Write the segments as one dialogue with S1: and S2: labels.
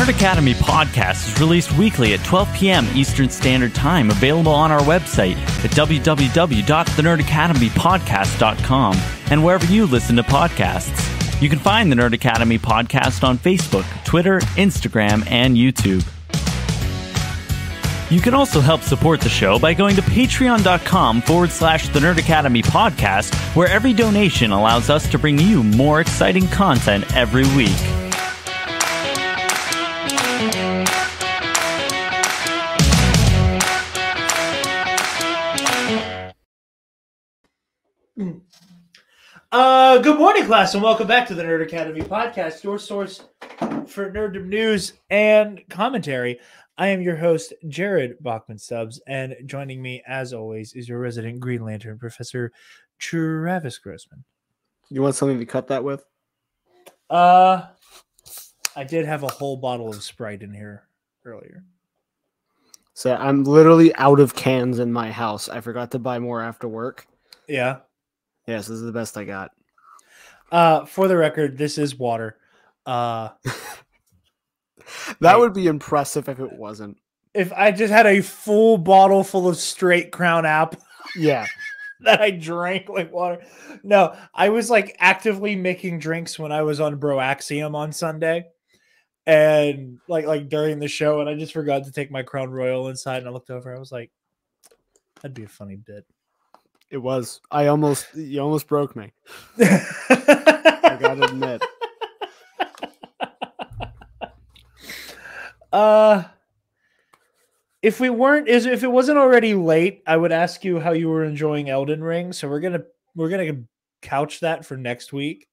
S1: Nerd Academy podcast is released weekly at 12 p.m. Eastern Standard Time, available on our website at www.thenerdacademypodcast.com and wherever you listen to podcasts. You can find the Nerd Academy podcast on Facebook, Twitter, Instagram, and YouTube. You can also help support the show by going to patreon.com/The Nerd Academy podcast, where every donation allows us to bring you more exciting content every week.
S2: Good morning, class, and welcome back to the Nerd Academy podcast, your source for nerddom news and commentary. I am your host, Jared Bachman-Stubbs, and joining me, as always, is your resident Green Lantern, Professor Travis Grossman.
S3: You want something to cut that with?
S2: I did have a whole bottle of Sprite in here earlier.
S3: So I'm literally out of cans in my house. I forgot to buy more after work.
S2: Yeah.
S3: Yes, this is the best I got.
S2: For the record, this is water.
S3: That would be impressive if it wasn't.
S2: If I just had a full bottle full of straight Crown Apple.
S3: Yeah.
S2: That I drank like water. No, I was like actively making drinks when I was on Broaxium on Sunday. And like during the show, and I just forgot to take my Crown Royal inside, and I looked over, I was like, that'd be a funny bit.
S3: It was. You almost broke me. I gotta admit.
S2: If it wasn't already late, I would ask you how you were enjoying Elden Ring. So we're gonna couch that for next week.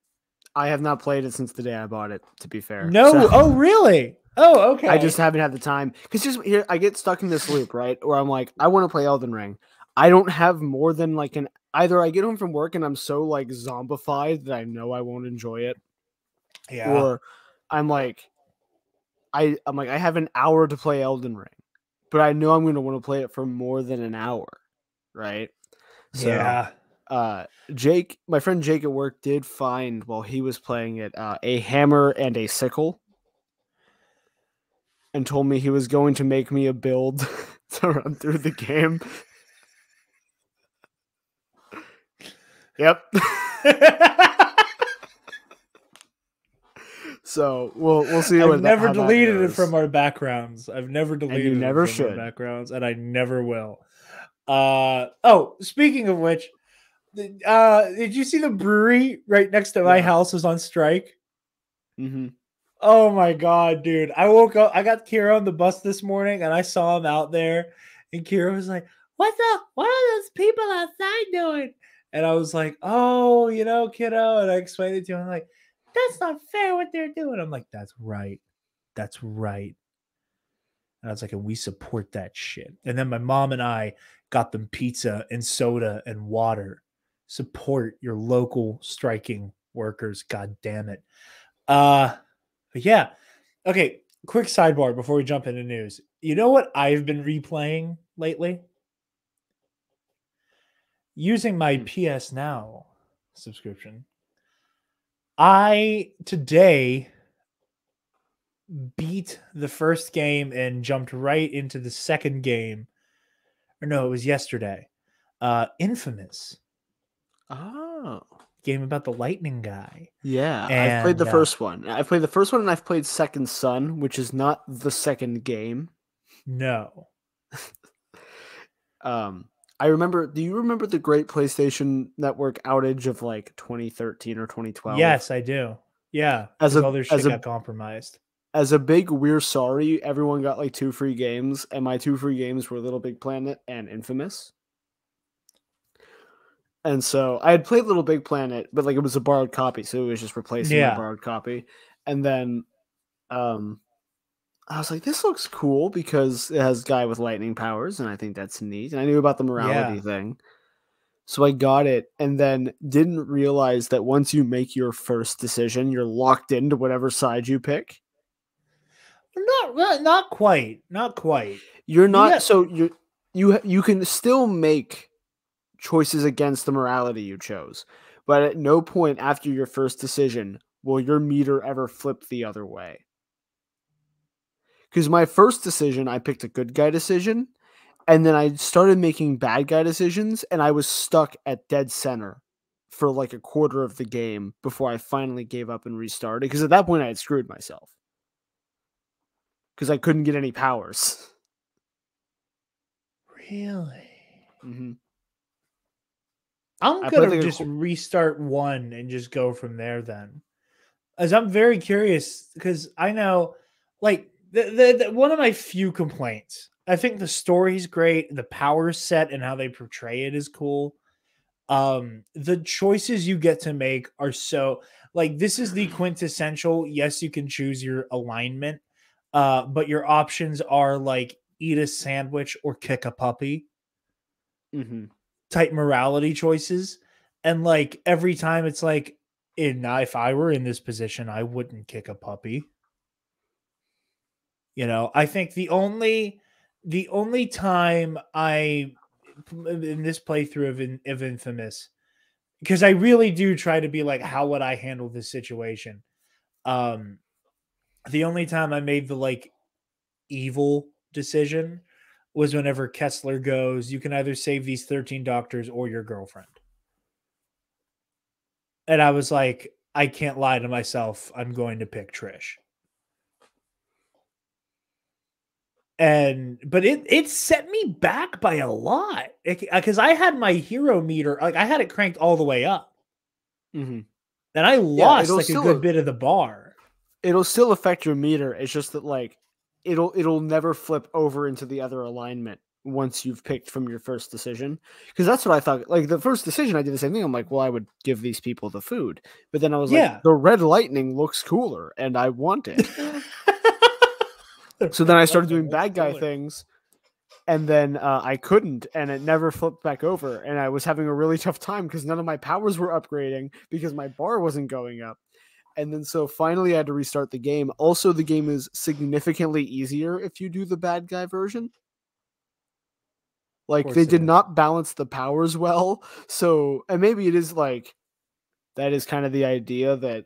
S3: I have not played it since the day I bought it, to be fair.
S2: No,
S3: so,
S2: oh really? Oh, okay.
S3: I just haven't had the time. Because just here I get stuck in this loop, right? Where I'm like, I want to play Elden Ring. I don't have more than like either I get home from work and I'm so like zombified that I know I won't enjoy it.
S2: Yeah.
S3: Or I'm like I have an hour to play Elden Ring, but I know I'm going to want to play it for more than an hour, right? So,
S2: yeah.
S3: Jake, my friend Jake at work did find while he was playing it a hammer and a sickle, and told me he was going to make me a build to run through the game. Yep. So we'll see.
S2: I've never deleted it from our backgrounds. I've never deleted
S3: it from
S2: our backgrounds, and I never will. Oh, speaking of which, did you see the brewery right next to my house was on strike?
S3: Mm-hmm.
S2: Oh my god, dude! I woke up. I got Kira on the bus this morning, and I saw him out there, and Kira was like, "What's up? What are those people outside doing?" And I was like, "Oh, kiddo," and I explained it to him. I'm like, that's not fair what they're doing. I'm like, that's right. That's right. And I was like, and we support that shit. And then my mom and I got them pizza and soda and water. Support your local striking workers. God damn it. But yeah. Okay. Quick sidebar before we jump into news. You know what I've been replaying lately? Using my PS Now subscription. I today beat the first game and jumped right into the second game. Or no, it was yesterday. Infamous.
S3: Oh.
S2: Game about the lightning guy.
S3: Yeah,
S2: And,
S3: I've played the first one. I've played the first one and I've played Second Son, which is not the second game.
S2: No.
S3: I remember, do you remember the great PlayStation Network outage of like 2013 or 2012?
S2: Yes, I do. Yeah. All their shit got compromised.
S3: As a big we're sorry, everyone got like 2 free games, and my 2 free games were Little Big Planet and Infamous. And so I had played Little Big Planet, but like it was a borrowed copy, so it was just replacing the borrowed copy. And then I was like, this looks cool because it has guy with lightning powers, and I think that's neat. And I knew about the morality thing. So I got it and then didn't realize that once you make your first decision, you're locked into whatever side you pick.
S2: Not quite. Not quite.
S3: You're not. Yeah. So you can still make choices against the morality you chose, but at no point after your first decision will your meter ever flip the other way. Because my first decision, I picked a good guy decision, and then I started making bad guy decisions, and I was stuck at dead center for like a quarter of the game before I finally gave up and restarted. Because at that point, I had screwed myself. Because I couldn't get any powers.
S2: Really?
S3: Mm-hmm.
S2: I'm gonna just restart one and just go from there then. As I'm very curious, because I know, like, the one of my few complaints, I think the story's great, the power set and how they portray it is cool. The choices you get to make are so, like, this is the quintessential, yes, you can choose your alignment, but your options are like eat a sandwich or kick a puppy.
S3: Mm-hmm.
S2: Type morality choices. And like every time it's like, if I were in this position, I wouldn't kick a puppy. You know, I think the only time I in this playthrough of Infamous, because I really do try to be like, how would I handle this situation? The only time I made the like evil decision was whenever Kessler goes, you can either save these 13 doctors or your girlfriend. And I was like, I can't lie to myself. I'm going to pick Trish. But it set me back by a lot because I had my hero meter, like I had it cranked all the way up.
S3: Mm-hmm.
S2: And I lost like a good bit of the bar.
S3: It'll still affect your meter. It's just that like it'll never flip over into the other alignment once you've picked from your first decision. Because that's what I thought. Like the first decision, I did the same thing. I'm like, well, I would give these people the food. But then I was like, the red lightning looks cooler and I want it. So then I started doing bad guy things, and then I couldn't, and it never flipped back over. And I was having a really tough time because none of my powers were upgrading because my bar wasn't going up. And then so finally I had to restart the game. Also, the game is significantly easier if you do the bad guy version. Like they did not balance the powers well. So, and maybe it is like, that is kind of the idea that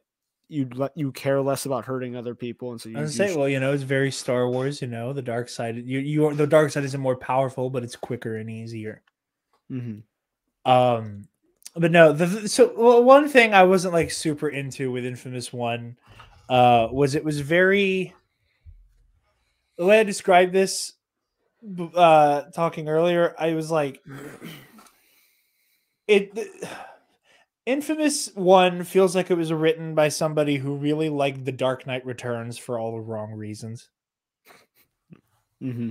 S3: you care less about hurting other people, and so
S2: I say, well, you know, it's very Star Wars. You know, the dark side. The dark side isn't more powerful, but it's quicker and easier.
S3: Mm-hmm.
S2: But no. One thing I wasn't like super into with Infamous 1, was it was very. The way I described this, talking earlier, I was like, Infamous 1 feels like it was written by somebody who really liked The Dark Knight Returns for all the wrong reasons.
S3: Mm-hmm.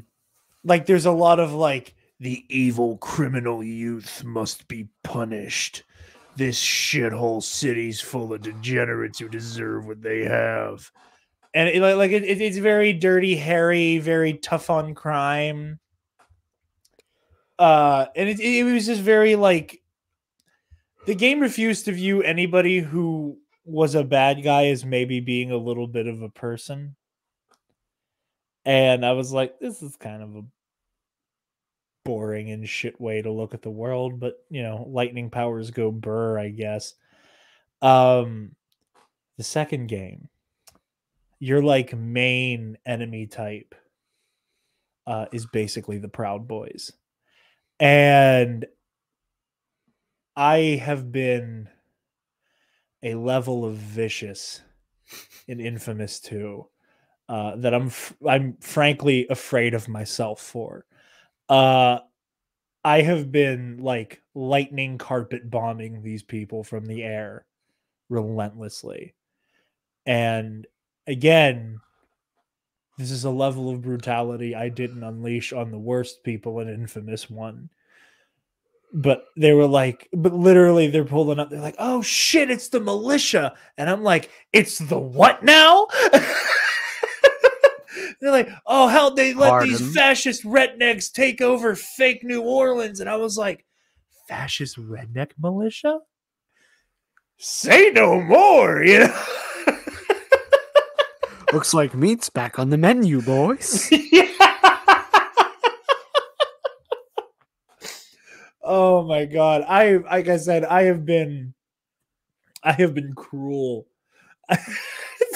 S2: Like, there's a lot of, like, the evil criminal youth must be punished. This shithole city's full of degenerates who deserve what they have. And it's very dirty, hairy, very tough on crime. And it was just very, like, the game refused to view anybody who was a bad guy as maybe being a little bit of a person. And I was like, this is kind of a boring and shit way to look at the world, but you know, lightning powers go burr, I guess. The second game, your like main enemy type is basically the Proud Boys. And I have been a level of vicious in Infamous 2 that I'm frankly afraid of myself for. I have been like lightning carpet bombing these people from the air relentlessly. And again, this is a level of brutality I didn't unleash on the worst people in Infamous 1. But they were like, but literally they're pulling up. They're like, oh shit, it's the militia. And I'm like, it's the what now? They're like, oh hell, they let these fascist rednecks take over fake New Orleans. And I was like, fascist redneck militia? Say no more, you know?
S3: Looks like meat's back on the menu, boys.
S2: Yeah. Oh my god. Like I said, I have been cruel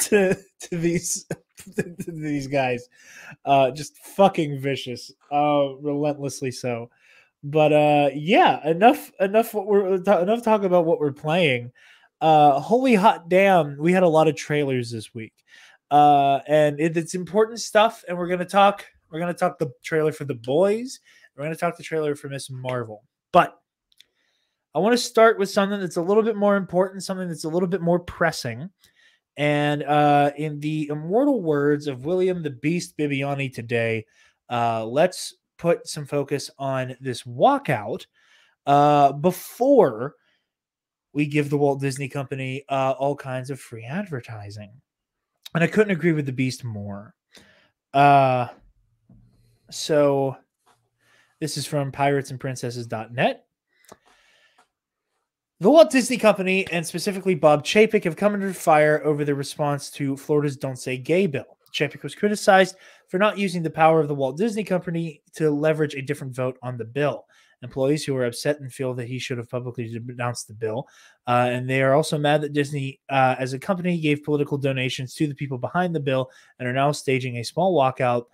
S2: to these these guys. Just fucking vicious, relentlessly so. But yeah, enough enough talk about what we're playing. Holy hot damn, we had a lot of trailers this week. And it's important stuff, and we're gonna talk the trailer for The Boys. We're gonna talk the trailer for Miss Marvel. But I want to start with something that's a little bit more important, something that's a little bit more pressing. And in the immortal words of William the Beast Bibiani today, let's put some focus on this walkout before we give the Walt Disney Company all kinds of free advertising. And I couldn't agree with the Beast more. So this is from piratesandprincesses.net. The Walt Disney Company, and specifically Bob Chapek, have come under fire over their response to Florida's Don't Say Gay bill. Chapek was criticized for not using the power of the Walt Disney Company to leverage a different vote on the bill. Employees who are upset and feel that he should have publicly denounced the bill. And they are also mad that Disney, as a company, gave political donations to the people behind the bill and are now staging a small walkout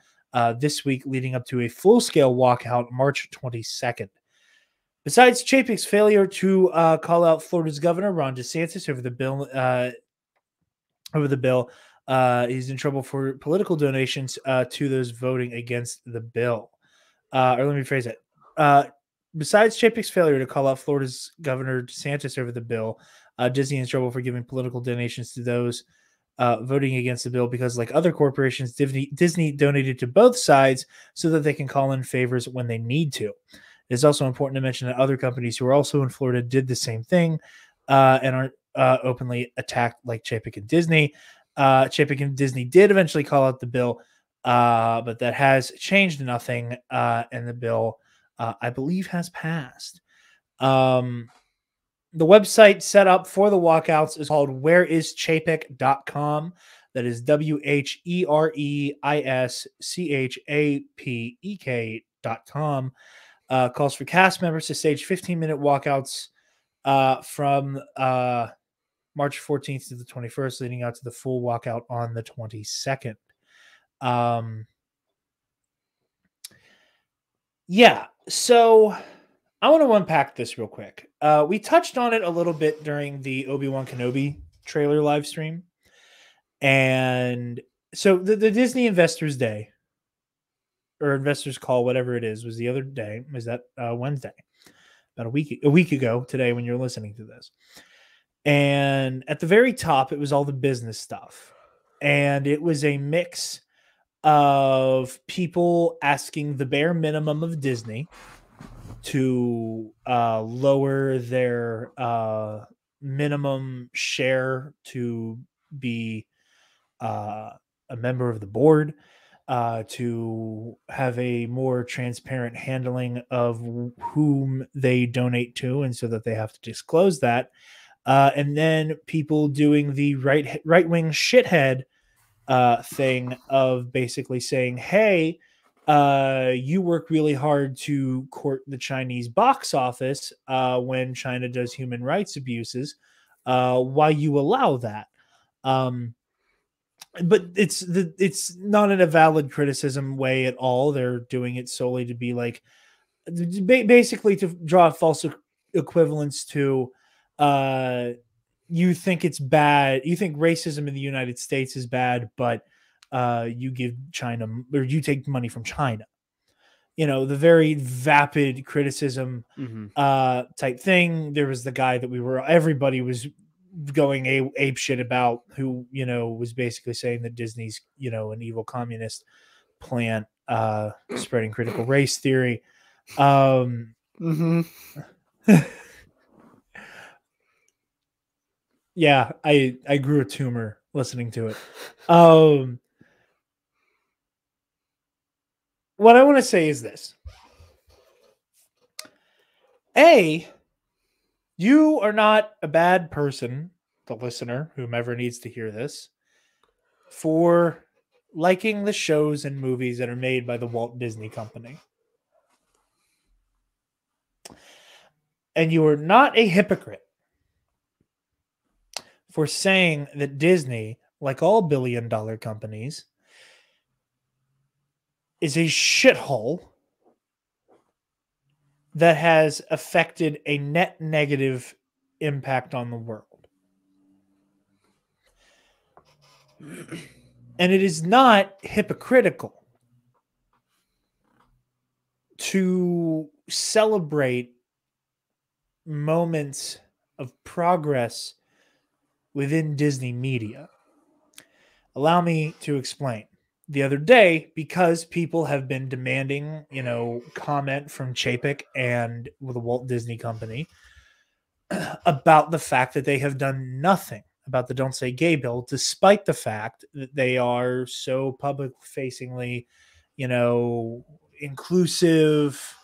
S2: this week, leading up to a full-scale walkout March 22nd. Besides Chapek's failure to call out Florida's governor, Ron DeSantis, over the bill, he's in trouble for political donations to those voting against the bill. Or let me rephrase it. Besides Chapek's failure to call out Florida's governor DeSantis over the bill, Disney is in trouble for giving political donations to those voting against the bill because, like other corporations, Disney donated to both sides so that they can call in favors when they need to. It's also important to mention that other companies who are also in Florida did the same thing and aren't openly attacked like Chapek and Disney. Chapek and Disney did eventually call out the bill, but that has changed nothing, and the bill, I believe, has passed. The website set up for the walkouts is called whereischapek.com. That is WHEREISCHAPEK.com. Calls for cast members to stage 15-minute walkouts from March 14th to the 21st, leading out to the full walkout on the 22nd. Yeah, so I want to unpack this real quick. We touched on it a little bit during the Obi-Wan Kenobi trailer live stream. And so the Disney Investors Day, or Investors Call, whatever it is, was the other day. Was that Wednesday? About a week ago today when you're listening to this. And at the very top, it was all the business stuff. And it was a mix of people asking the bare minimum of Disney to lower their minimum share to be a member of the board, to have a more transparent handling of whom they donate to, and so that they have to disclose that. And then people doing the right-wing shithead thing of basically saying, hey, you work really hard to court the Chinese box office when China does human rights abuses. Why you allow that? But it's not in a valid criticism way at all. They're doing it solely to be like, basically to draw false equivalence to, you think it's bad. You think racism in the United States is bad, but you give China, or you take money from China. You know, the very vapid criticism type thing. There was the guy that everybody was going ape shit about, who, you know, was basically saying that Disney's, you know, an evil communist plant spreading critical race theory. Yeah, I grew a tumor listening to it. What I want to say is this. A, you are not a bad person, the listener, whomever needs to hear this, for liking the shows and movies that are made by the Walt Disney Company. And you are not a hypocrite for saying that Disney, like all billion-dollar companies, is a shithole that has affected a net negative impact on the world. And it is not hypocritical to celebrate moments of progress within Disney media. Allow me to explain. The other day, because people have been demanding, comment from Chapek and the Walt Disney Company about the fact that they have done nothing about the Don't Say Gay bill, despite the fact that they are so public-facingly, inclusive,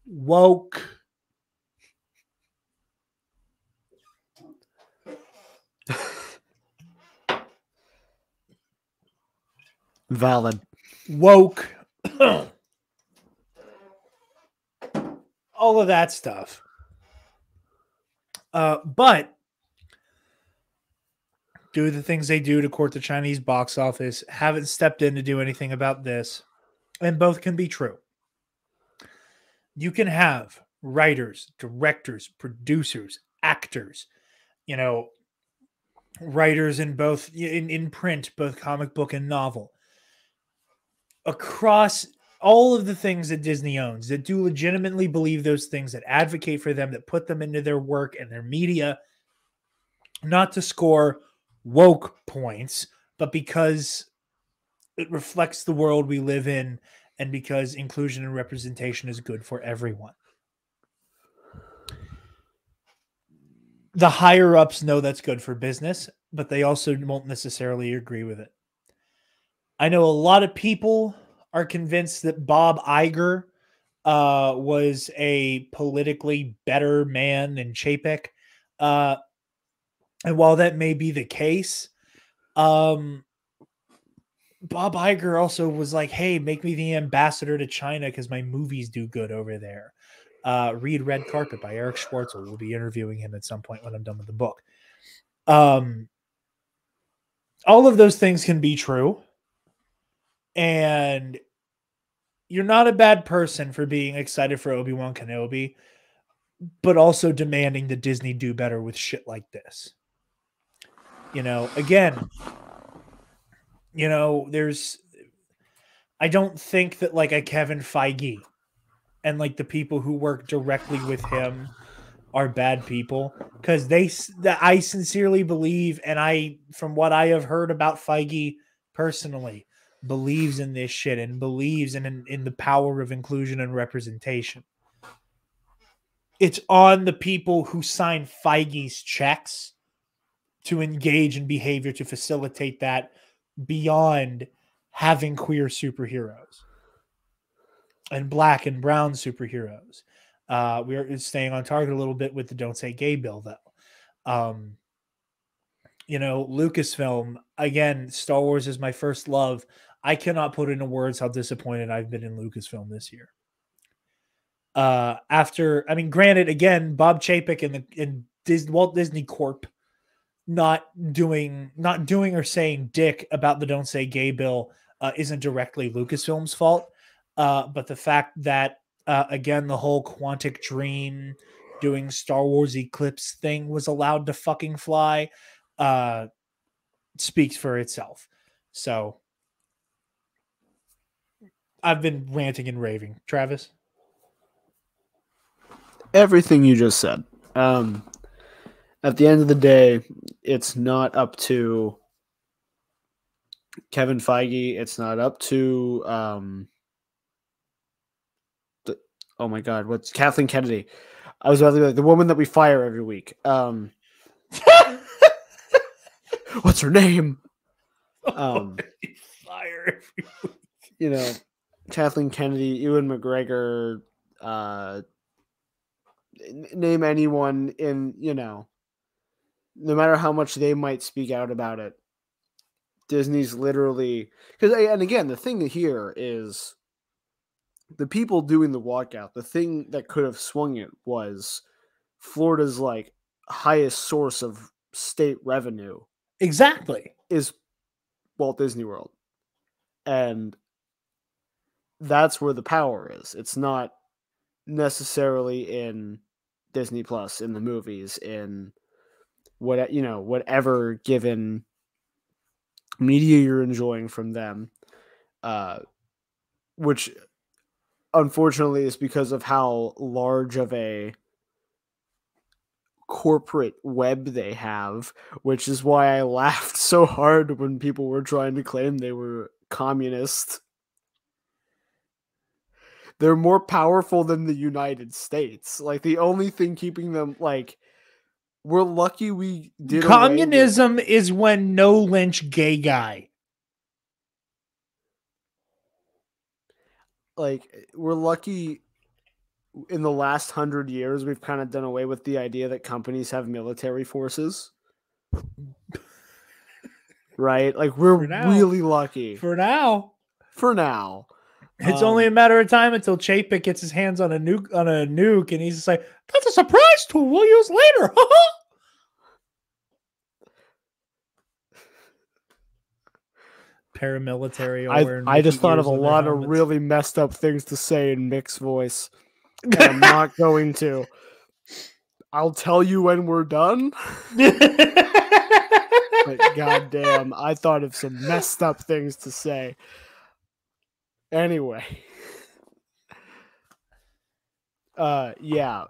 S2: woke.
S3: Valid.
S2: Woke. All of that stuff. But do the things they do to court the Chinese box office, haven't stepped in to do anything about this, and both can be true. You can have writers, directors, producers, actors, writers in both in print, both comic book and novel, across all of the things that Disney owns, that do legitimately believe those things, that advocate for them, that put them into their work and their media, not to score woke points, but because it reflects the world we live in and because inclusion and representation is good for everyone. The higher ups know that's good for business, but they also won't necessarily agree with it. I know a lot of people are convinced that Bob Iger was a politically better man than Chapek. And while that may be the case, Bob Iger also was like, hey, make me the ambassador to China because my movies do good over there. Read Red Carpet by Eric Schwartzel. We'll be interviewing him at some point when I'm done with the book. All of those things can be true. And you're not a bad person for being excited for Obi-Wan Kenobi, but also demanding that Disney do better with shit like this. Again, I don't think that like a Kevin Feige and like the people who work directly with him are bad people, because I sincerely believe, and from what I have heard about Feige personally, believes in this shit and believes in the power of inclusion and representation. It's on the people who sign Feige's checks to engage in behavior to facilitate that beyond having queer superheroes and black and brown superheroes. We are staying on target a little bit with the Don't Say Gay bill, though. Lucasfilm, again, Star Wars is my first love. I cannot put into words how disappointed I've been in Lucasfilm this year. Granted, again, Bob Chapek and Walt Disney Corp not doing or saying dick about the Don't Say Gay bill isn't directly Lucasfilm's fault. But the fact that, again, the whole Quantic Dream doing Star Wars Eclipse thing was allowed to fucking fly speaks for itself. So I've been ranting and raving. Travis?
S3: Everything you just said. At the end of the day, it's not up to Kevin Feige. It's not up to oh my God, what's Kathleen Kennedy? I was about to be like the woman that we fire every week. What's her name?
S2: Fire every week.
S3: Kathleen Kennedy, Ewan McGregor, name anyone in, no matter how much they might speak out about it, Disney's literally, and again, the thing here is the people doing the walkout. The thing that could have swung it was Florida's like highest source of state revenue.
S2: Exactly.
S3: Is Walt Disney World. And that's where the power is. It's not necessarily in Disney Plus, in the movies, in whatever given media you're enjoying from them, which unfortunately is because of how large of a corporate web they have, which is why I laughed so hard when people were trying to claim they were communist. They're more powerful than the United States. Like, the only thing keeping them, like, we're lucky we did
S2: communism is when no lynch gay guy.
S3: Like, we're lucky in the last 100 years we've kind of done away with the idea that companies have military forces. Right? Like, we're really lucky.
S2: For now.
S3: It's
S2: only a matter of time until Chapek gets his hands on a nuke, and he's just like, that's a surprise tool we'll use later. Paramilitary.
S3: I just thought of a lot of really messed up things to say in Mick's voice. And I'm not going to. I'll tell you when we're done. But goddamn, I thought of some messed up things to say. Anyway. Yeah.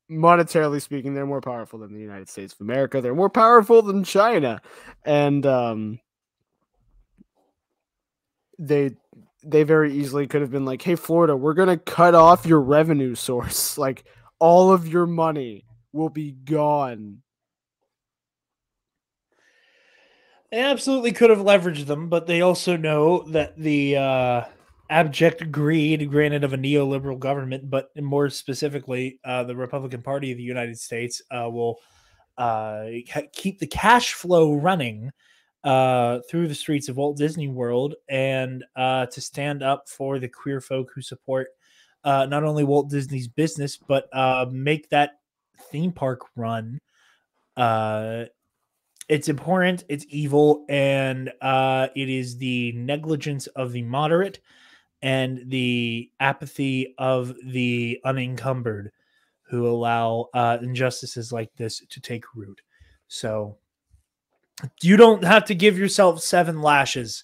S3: Monetarily speaking, they're more powerful than the United States of America. They're more powerful than China. And they very easily could have been like, hey, Florida, we're going to cut off your revenue source. Like, all of your money will be gone.
S2: They absolutely could have leveraged them, but they also know that the abject greed, granted of a neoliberal government, but more specifically, the Republican Party of the United States will keep the cash flow running through the streets of Walt Disney World, and to stand up for the queer folk who support not only Walt Disney's business, but make that theme park run. It's important, it's evil, and it is the negligence of the moderate and the apathy of the unencumbered who allow injustices like this to take root. So you don't have to give yourself 7 lashes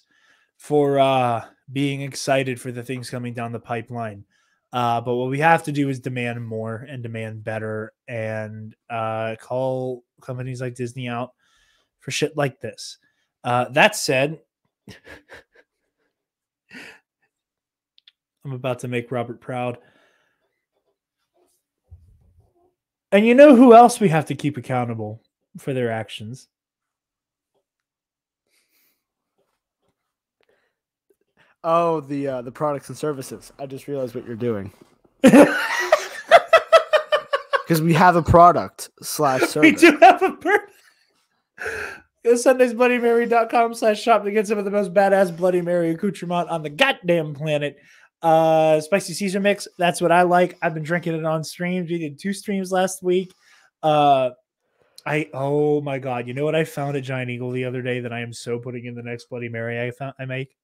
S2: for being excited for the things coming down the pipeline. But what we have to do is demand more and demand better, and call companies like Disney out for shit like this. That said, I'm about to make Robert proud. And you know who else we have to keep accountable for their actions?
S3: Oh, the products and services. I just realized what you're doing. Because we have a product / service.
S2: We do have a product. Go to SundaysBloodyMary.com/shop to get some of the most badass Bloody Mary accoutrement on the goddamn planet. Spicy Caesar mix. That's what I like. I've been drinking it on streams. We did 2 streams last week. Oh my God. You know what I found at Giant Eagle the other day that I am so putting in the next Bloody Mary I make?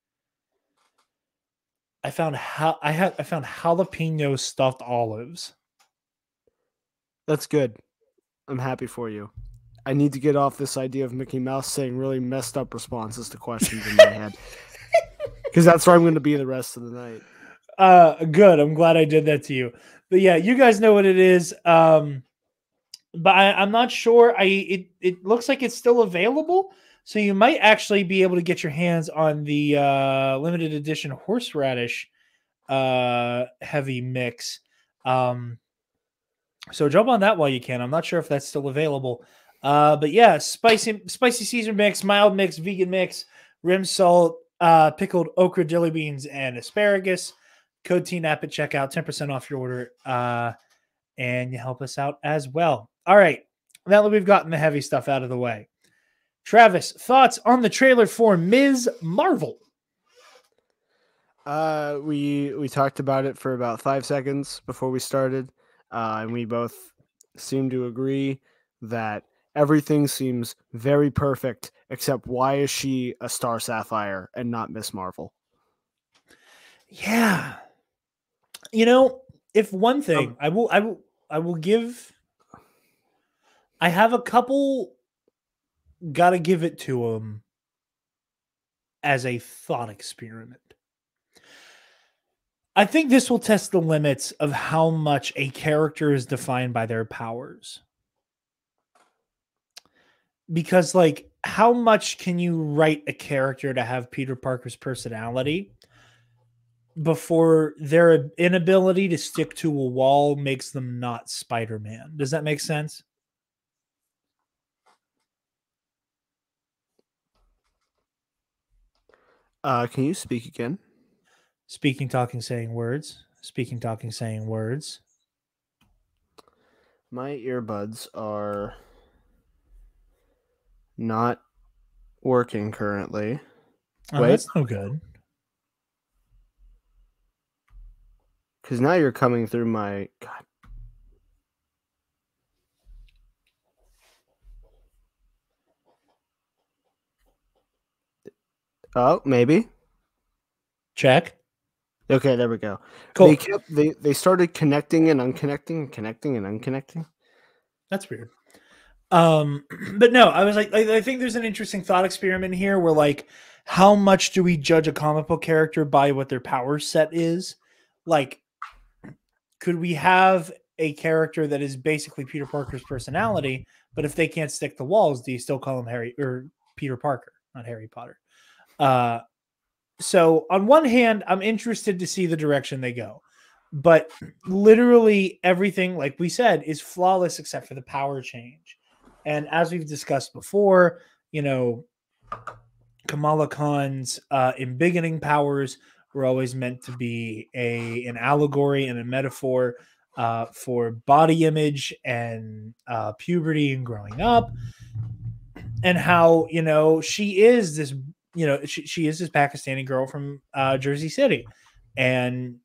S2: I found jalapeno stuffed olives.
S3: That's good. I'm happy for you. I need to get off this idea of Mickey Mouse saying really messed up responses to questions in my head. Because that's where I'm going to be the rest of the night.
S2: Good. I'm glad I did that to you. But yeah, you guys know what it is. But I'm not sure. It looks like it's still available. So you might actually be able to get your hands on the limited edition horseradish heavy mix. So jump on that while you can. I'm not sure if that's still available. But yeah, spicy Caesar mix, mild mix, vegan mix, rim salt, pickled okra, dilly beans, and asparagus. Code TNAP at checkout, 10% off your order. And you help us out as well. All right. Now that we've gotten the heavy stuff out of the way. Travis, thoughts on the trailer for Ms. Marvel?
S3: We talked about it for about 5 seconds before we started. And we both seem to agree that Everything seems very perfect, except why is she a Star Sapphire and not Miss Marvel?
S2: Yeah. If one thing I will give, I have a couple, gotta give it to him as a thought experiment. I think this will test the limits of how much a character is defined by their powers. Because, like, how much can you write a character to have Peter Parker's personality before their inability to stick to a wall makes them not Spider-Man? Does that make sense?
S3: Can you speak again?
S2: Speaking, talking, saying words. Speaking, talking, saying words.
S3: My earbuds are not working currently.
S2: Oh,
S3: Wait,
S2: that's no good.
S3: because now you're coming through my God. Oh, maybe.
S2: Check.
S3: Okay, there we go.
S2: Cool.
S3: They started connecting and unconnecting, connecting and unconnecting.
S2: That's weird. But no, I was like, I think there's an interesting thought experiment here where, like, how much do we judge a comic book character by what their power set is? Like, could we have a character that is basically Peter Parker's personality, but if they can't stick the walls, do you still call him Harry or Peter Parker, not Harry Potter? So on one hand, I'm interested to see the direction they go, but literally everything, like we said, is flawless except for the power change. And as we've discussed before, Kamala Khan's embiggening powers were always meant to be an allegory and a metaphor for body image and puberty and growing up, and how she is this she is this Pakistani girl from Jersey City, and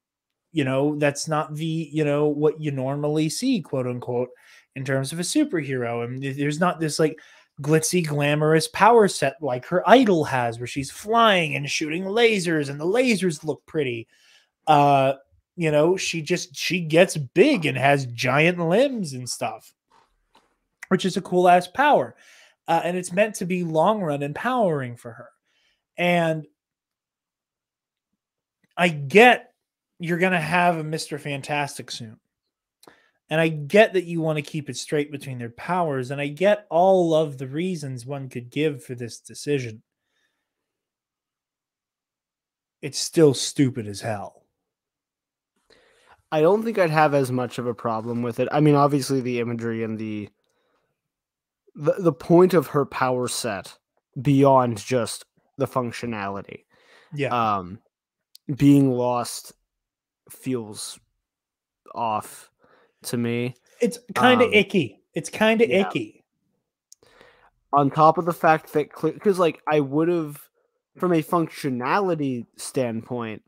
S2: that's not the what you normally see, quote unquote, in terms of a superhero. And there's not this like glitzy glamorous power set like her idol has, where she's flying and shooting lasers and the lasers look pretty. She gets big and has giant limbs and stuff, which is a cool ass power. And it's meant to be long run empowering for her. And I get you're going to have a Mr. Fantastic soon. And I get that you want to keep it straight between their powers. And I get all of the reasons one could give for this decision. It's still stupid as hell.
S3: I don't think I'd have as much of a problem with it. I mean, obviously the imagery and the point of her power set beyond just the functionality.
S2: Yeah.
S3: Being lost feels off to me.
S2: It's kind of icky. It's kind of icky.
S3: On top of the fact that, because like I would have, from a functionality standpoint,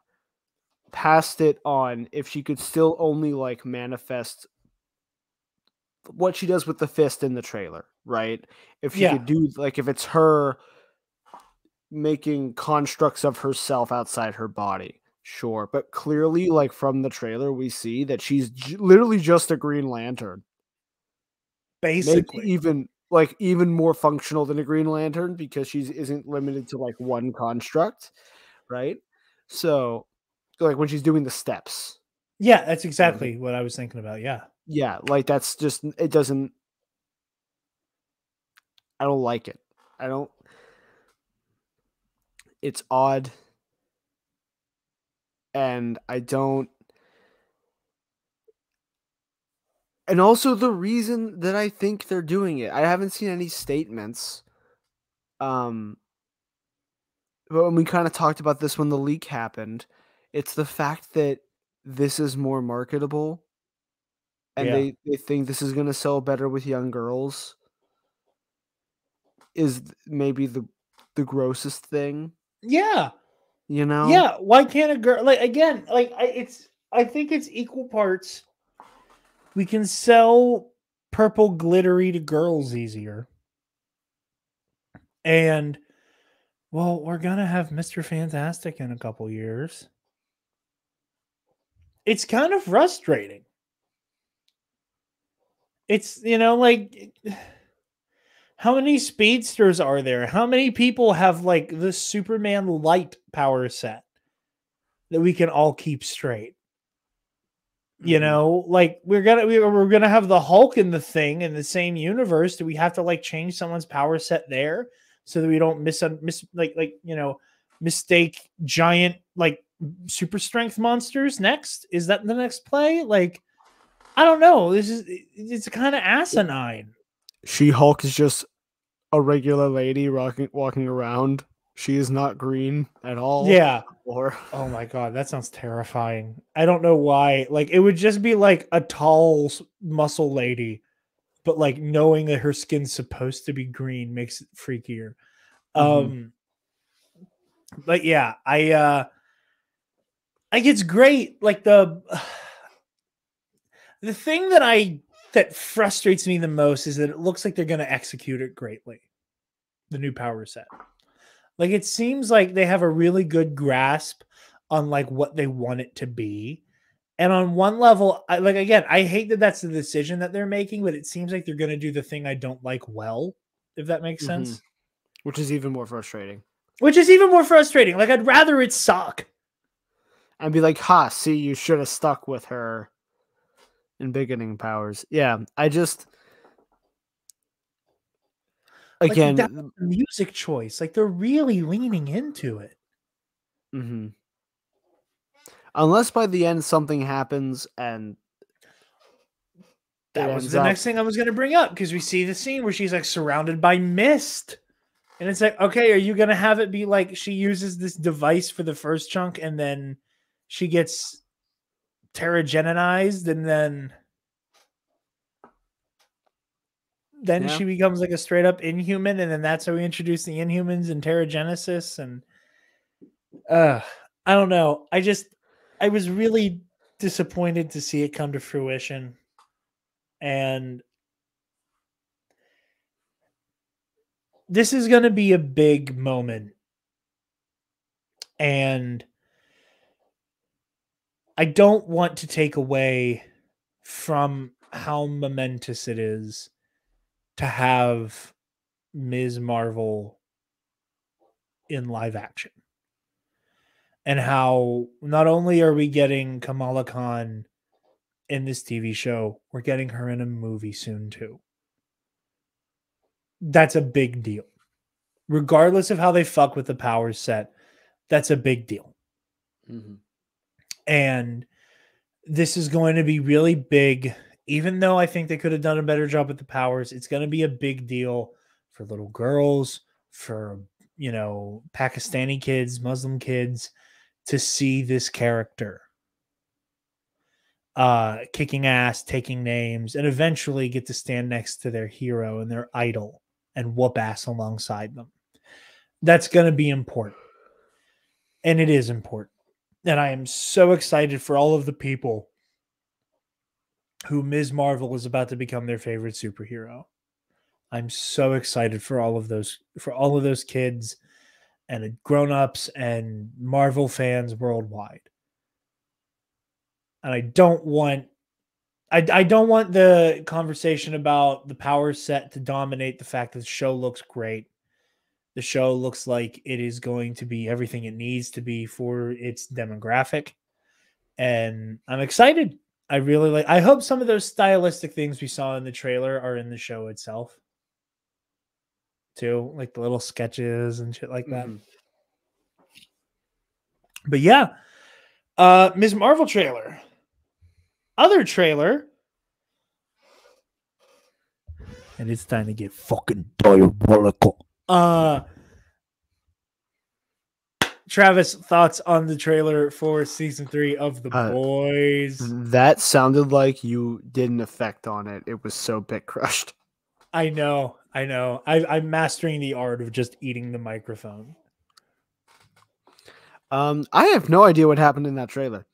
S3: passed it on if she could still only like manifest what she does with the fist in the trailer, right? If she could do, like, if it's her making constructs of herself outside her body, sure. But clearly, like, from the trailer, we see that she's literally just a Green Lantern.
S2: Basically.
S3: Maybe even more functional than a Green Lantern, because she isn't limited to like one construct, right? So, like, when she's doing the steps.
S2: Yeah, that's exactly what I was thinking about. Yeah.
S3: Yeah, like, that's just, it doesn't, I don't like it. It's odd. And I don't, and also the reason that I think they're doing it, I haven't seen any statements. But when we kind of talked about this when the leak happened, it's the fact that this is more marketable, and they think this is going to sell better with young girls, is maybe the grossest thing.
S2: Yeah.
S3: Yeah.
S2: Why can't a girl, like, again, like, I think it's equal parts. We can sell purple glittery to girls easier. And, well, we're going to have Mr. Fantastic in a couple years. It's kind of frustrating. It's, like, how many speedsters are there? How many people have, like, the Superman light power set that we can all keep straight? Like we're gonna have the Hulk in the Thing in the same universe. Do we have to like change someone's power set there so that we don't mistake giant like super strength monsters next? Is that the next play? Like, I don't know. It's kind of asinine.
S3: She-Hulk is just a regular lady walking around. She is not green at all.
S2: Yeah. Oh my God, that sounds terrifying. I don't know why. Like, it would just be like a tall muscle lady, but like knowing that her skin's supposed to be green makes it freakier. But yeah, I think it's great. Like the thing that frustrates me the most is that it looks like they're going to execute it greatly. The new power set. Like, it seems like they have a really good grasp on like what they want it to be. And on one level, I hate that that's the decision that they're making, but it seems like they're going to do the thing I don't like well, if that makes sense.
S3: Which is even more frustrating.
S2: Like, I'd rather it suck.
S3: I'd be like, ha, see, you should have stuck with her in beginning powers. Yeah, I just... Again,
S2: like, the music choice, like they're really leaning into it.
S3: Unless by the end something happens and
S2: that was the next thing I was going to bring up, because we see the scene where she's like surrounded by mist, and it's like, okay, are you going to have it be like she uses this device for the first chunk and then she gets Terrigenized and then she becomes like a straight up Inhuman, and then that's how we introduce the Inhumans and Terrigenesis. And I don't know. I was really disappointed to see it come to fruition. And this is going to be a big moment. And I don't want to take away from how momentous it is to have Ms. Marvel in live action. And how not only are we getting Kamala Khan in this TV show, we're getting her in a movie soon too. That's a big deal. Regardless of how they fuck with the power set, that's a big deal. And this is going to be really big. Even though I think they could have done a better job with the powers, it's going to be a big deal for little girls, for, Pakistani kids, Muslim kids, to see this character kicking ass, taking names, and eventually get to stand next to their hero and their idol and whoop ass alongside them. That's going to be important. And it is important. And I am so excited for all of the people who Ms. Marvel is about to become their favorite superhero. I'm so excited for all of those kids and grown-ups and Marvel fans worldwide. And I don't want the conversation about the power set to dominate the fact that the show looks great. The show looks like it is going to be everything it needs to be for its demographic. And I'm excited. I hope some of those stylistic things we saw in the trailer are in the show itself too, like the little sketches and shit like that. But yeah, Ms. Marvel trailer. Other trailer. And it's time to get fucking diabolical. Travis, thoughts on the trailer for season 3 of The Boys?
S3: That sounded like you did an effect on it. It was so bit crushed.
S2: I know. I'm mastering the art of just eating the microphone.
S3: I have no idea what happened in that trailer.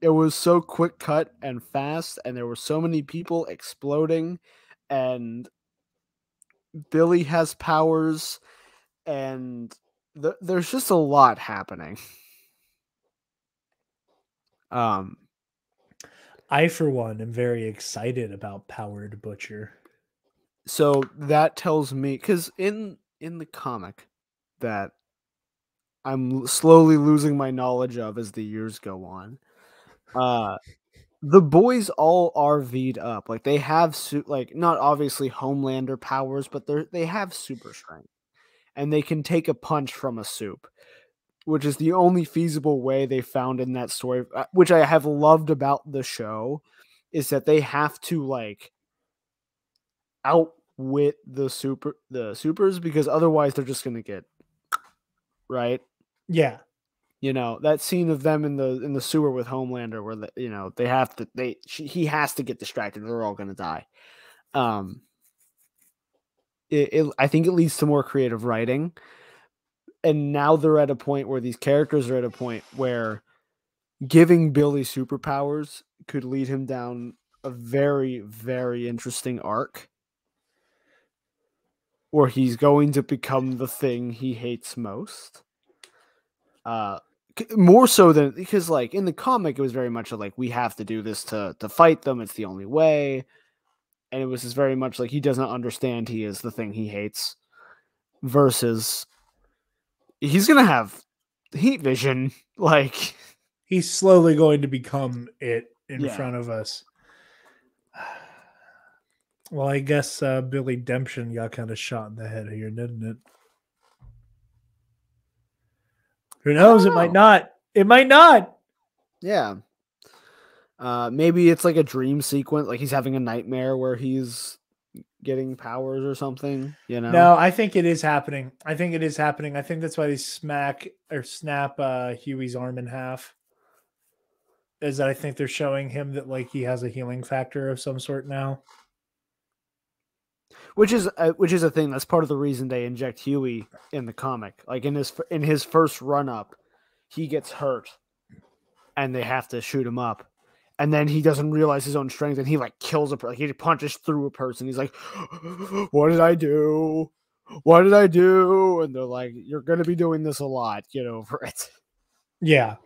S3: it was so quick cut and fast, and there were so many people exploding, and Billy has powers, and there's just a lot happening.
S2: I, for one, am very excited about Powered Butcher.
S3: So that tells me, because in the comic that I'm slowly losing my knowledge of as the years go on, the boys all RV'd up. Like they have like not obviously Homelander powers, but they have super strength, and they can take a punch from a soup, which is the only feasible way they found in that story, which I have loved about the show, is that they have to like outwit the supers, because otherwise they're just gonna get right.
S2: Yeah.
S3: You know, that scene of them in the sewer with Homelander where he has to get distracted, they're all gonna die. I think it leads to more creative writing. And now they're at a point where these characters are at a point where giving Billy superpowers could lead him down a very, very interesting arc where he's going to become the thing he hates most. More so than, because like in the comic, it was very much like, we have to do this to fight them. It's the only way. And it was just very much like he doesn't understand he is the thing he hates, versus he's going to have heat vision. Like
S2: he's slowly going to become it in front of us. Well, I guess Billy Demption got kind of shot in the head here, didn't it? Who knows? It might not. It might not.
S3: Yeah. Maybe it's like a dream sequence, like he's having a nightmare where he's getting powers or something, you know?
S2: No, I think it is happening. I think that's why they snap Huey's arm in half. Is that I think they're showing him that like he has a healing factor of some sort now.
S3: Which is a thing that's part of the reason they inject Huey in the comic. Like in his first run up, he gets hurt, and they have to shoot him up, and then he doesn't realize his own strength, and he like kills he punches through a person. He's like, "What did I do? What did I do?" And they're like, "You're gonna be doing this a lot. Get over it."
S2: Yeah.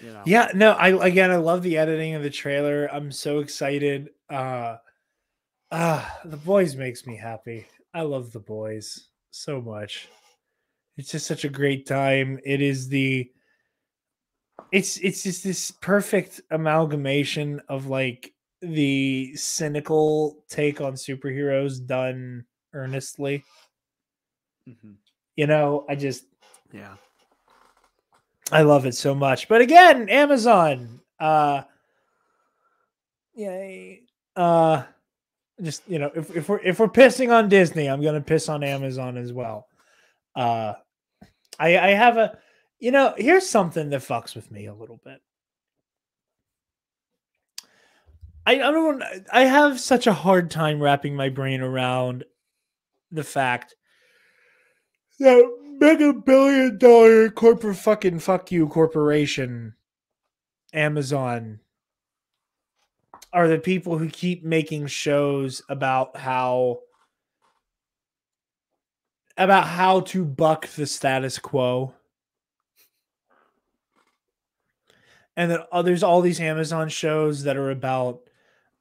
S3: You know?
S2: Yeah. No. I love the editing of the trailer. I'm so excited. The Boys makes me happy. I love The Boys so much. It's just such a great time. It's just this perfect amalgamation of like the cynical take on superheroes done earnestly.
S3: Mm-hmm.
S2: You know, I love it so much. But again, Amazon, just, you know, if we're pissing on Disney, I'm gonna piss on Amazon as well. I have a, you know, here's something that fucks with me a little bit. I have such a hard time wrapping my brain around the fact that mega billion-dollar corporate fucking fuck you corporation, Amazon, are the people who keep making shows about how to buck the status quo. And then there's all these Amazon shows that are about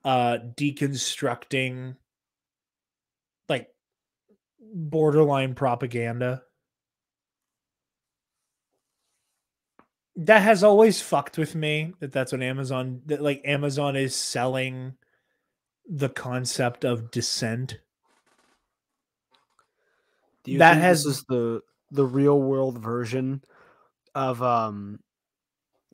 S2: deconstructing like borderline propaganda. That has always fucked with me, that's what Amazon is selling the concept of dissent.
S3: Do you think this is the real world version of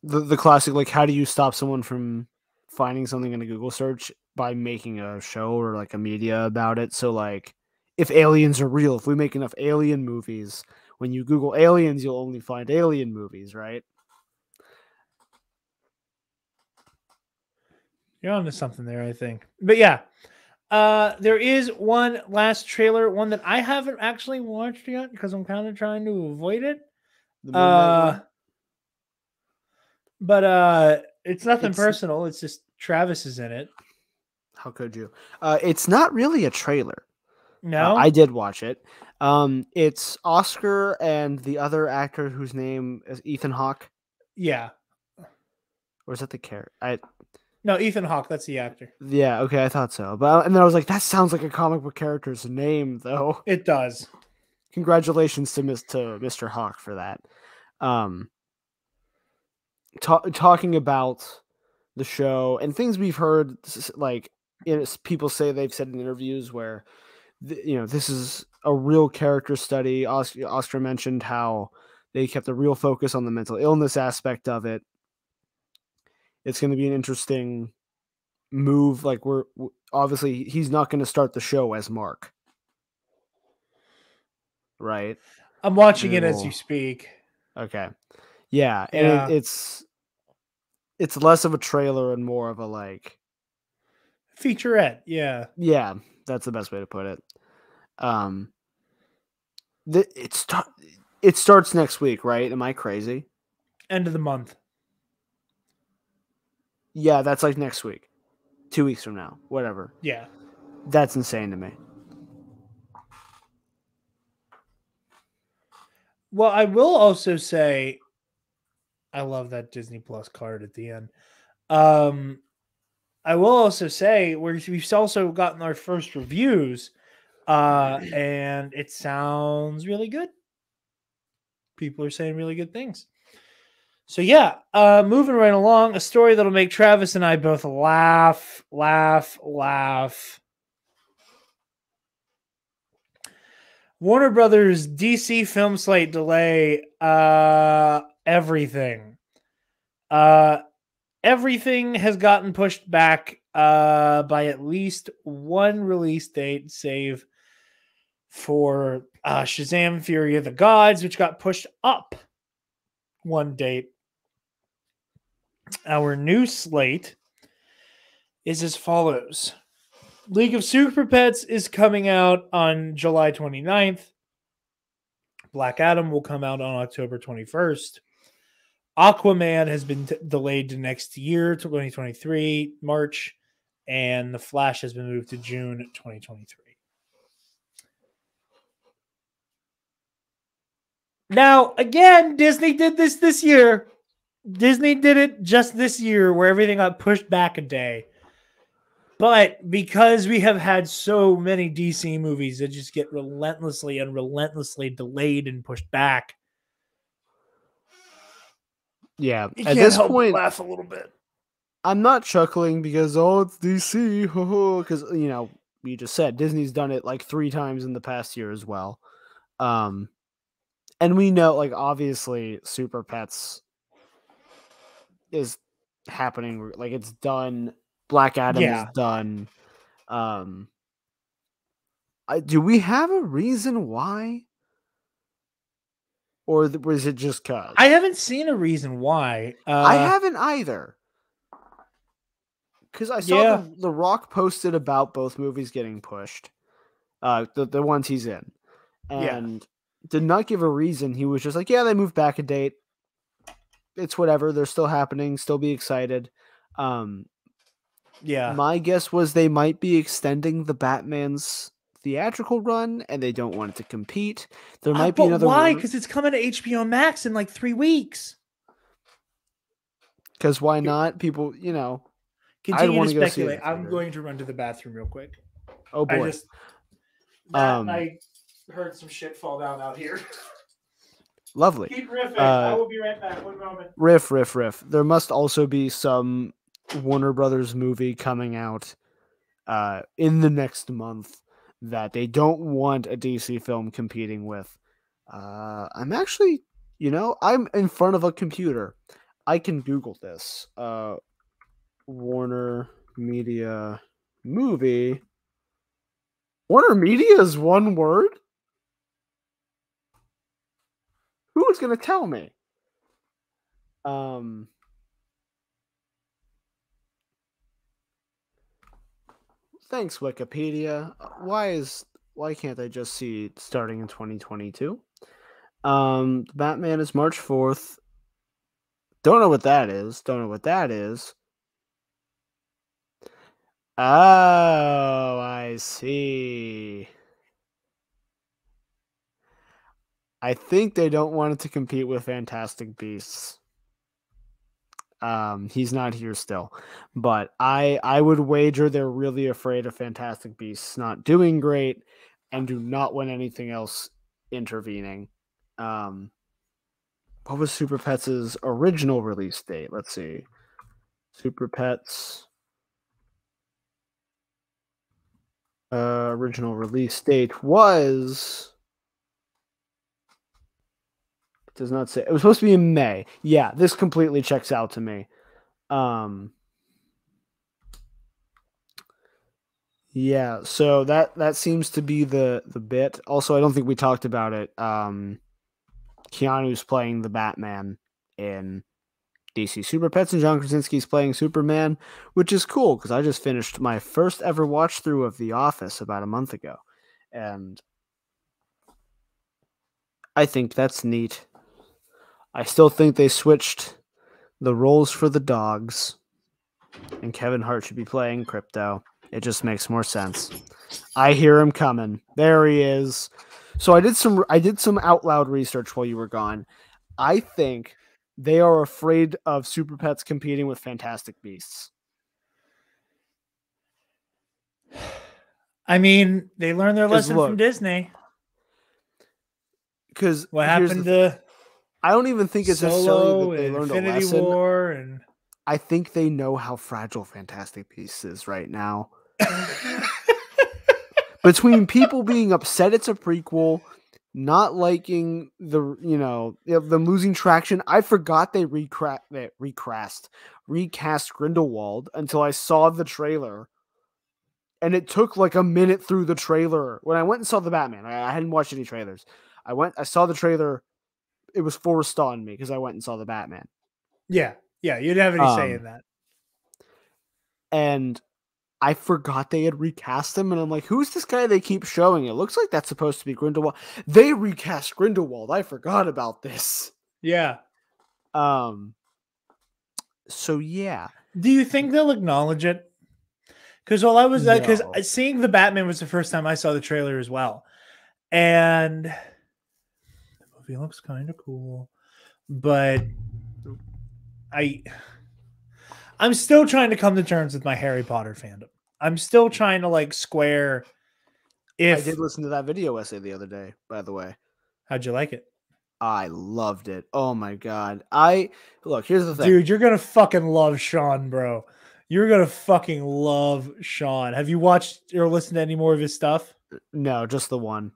S3: the classic, like, how do you stop someone from finding something in a Google search? By making a show or like a media about it. So like, if aliens are real, if we make enough alien movies, when you Google aliens, you'll only find alien movies, right?
S2: You're onto something there, I think. But yeah, there is one last trailer, one that I haven't actually watched yet because I'm kind of trying to avoid it. But It's nothing personal. It's just Travis is in it.
S3: How could you? It's not really a trailer.
S2: No,
S3: I did watch it. It's Oscar and the other actor whose name is Ethan Hawke.
S2: Yeah.
S3: Or is that the character?
S2: No, Ethan Hawke. That's the actor.
S3: Yeah, okay, I thought so. But and then I was like, that sounds like a comic book character's name, though.
S2: It does.
S3: Congratulations to Mr. Hawke for that. Talking about the show and things we've heard, like people say they've said in interviews where, this is a real character study. Oscar mentioned how they kept a real focus on the mental illness aspect of it. It's going to be an interesting move. Like obviously he's not going to start the show as Mark, right?
S2: I'm watching it as you speak.
S3: Okay, yeah, and it's less of a trailer and more of a like
S2: featurette. Yeah,
S3: that's the best way to put it. It starts next week, right? Am I crazy?
S2: End of the month.
S3: Yeah, that's like next week. 2 weeks from now. Whatever.
S2: Yeah.
S3: That's insane to me.
S2: Well, I will also say I love that Disney Plus card at the end. I will also say we've also gotten our first reviews, and it sounds really good. People are saying really good things. So yeah, moving right along, a story that'll make Travis and I both laugh. Warner Brothers DC film slate delay everything. Everything has gotten pushed back by at least one release date, save for Shazam! Fury of the Gods, which got pushed up one date. Our new slate is as follows. League of Super Pets is coming out on July 29th. Black Adam will come out on October 21st. Aquaman has been delayed to next year, 2023, March, and The Flash has been moved to June 2023. Now, again, Disney did this year. Disney did it just this year where everything got pushed back a day. But because we have had so many DC movies that just get relentlessly delayed and pushed back.
S3: Yeah,
S2: at this point, laugh a little bit.
S3: I'm not chuckling because it's DC, because you just said Disney's done it like 3 times in the past year as well. And we know, like, obviously Super Pets is happening, like it's done. Black Adam is done. Do we have a reason why? Or was it just cause?
S2: I haven't seen a reason why.
S3: I haven't either. Because I saw the Rock posted about both movies getting pushed. The ones he's in. And did not give a reason. He was just like, they moved back a date. It's whatever. They're still happening. Still be excited. My guess was they might be extending the Batman's theatrical run, and they don't want it to compete. There might be another.
S2: Why? Because it's coming to HBO Max in like 3 weeks.
S3: Because why not? People,
S2: Continue to speculate. I'm going to run to the bathroom real quick.
S3: Oh boy!
S2: I heard some shit fall down out here.
S3: Lovely.
S2: Keep riffing. I will be right back. 1 moment.
S3: Riff. There must also be some Warner Brothers movie coming out in the next month that they don't want a DC film competing with. I'm actually, I'm in front of a computer. I can Google this. Warner Media movie. Warner Media is one word? Who is going to tell me? Thanks, Wikipedia. Why can't I just see it starting in 2022? Batman is March 4th. Don't know what that is. Don't know what that is. Oh, I see. I think they don't want it to compete with Fantastic Beasts. He's not here still, but I would wager they're really afraid of Fantastic Beasts not doing great and do not want anything else intervening. What was Super Pets' original release date? Let's see. Super Pets original release date was, it does not say. It was supposed to be in May. Yeah, this completely checks out to me. Yeah, so that seems to be the bit. Also, I don't think we talked about it. Keanu's playing the Batman in DC Super Pets, and John Krasinski's playing Superman, which is cool because I just finished my first ever watch through of The Office about a month ago, and I think that's neat. I still think they switched the roles for the dogs, and Kevin Hart should be playing Crypto. It just makes more sense. I hear him coming. There he is. So I did some out loud research while you were gone. I think they are afraid of Super Pets competing with Fantastic Beasts.
S2: I mean, they learned their lesson from Disney.
S3: Because
S2: what happened to
S3: I don't even think it's necessarily that they learned
S2: Infinity
S3: a lesson.
S2: War, and
S3: I think they know how fragile Fantastic Beasts is right now. Between people being upset it's a prequel, not liking them losing traction. I forgot they recast Grindelwald until I saw the trailer. And it took like a minute through the trailer. When I went and saw the Batman, I hadn't watched any trailers. I saw the trailer. It was forced on me because I went and saw the Batman.
S2: Yeah, you didn't have any say in that.
S3: And I forgot they had recast him, and I'm like, who's this guy they keep showing? It looks like that's supposed to be Grindelwald. They recast Grindelwald. I forgot about this.
S2: Yeah.
S3: So yeah.
S2: Do you think they'll acknowledge it? Because because seeing the Batman was the first time I saw the trailer as well, and the movie looks kind of cool, but I'm still trying to come to terms with my Harry Potter fandom. I'm still trying to square.
S3: I did listen to that video essay the other day, by the way.
S2: How'd you like it?
S3: I loved it. Oh my god. Look, here's the thing.
S2: Dude, you're gonna fucking love Sean, bro. You're gonna fucking love Sean. Have you watched or listened to any more of his stuff?
S3: No, just the one.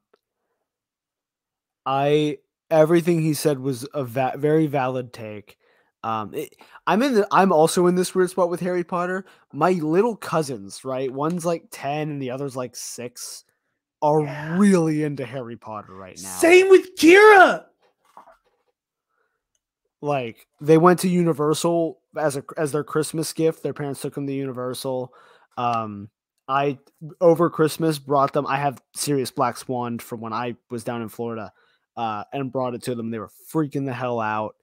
S3: Everything he said was a very valid take. I'm also in this weird spot with Harry Potter. My little cousins, right? One's like 10 and the other's like 6, are really into Harry Potter right now.
S2: Same with Kira.
S3: Like, they went to Universal as their Christmas gift. Their parents took them to Universal. I over Christmas brought them. I have Sirius Black Swan from when I was down in Florida, and brought it to them. They were freaking the hell out.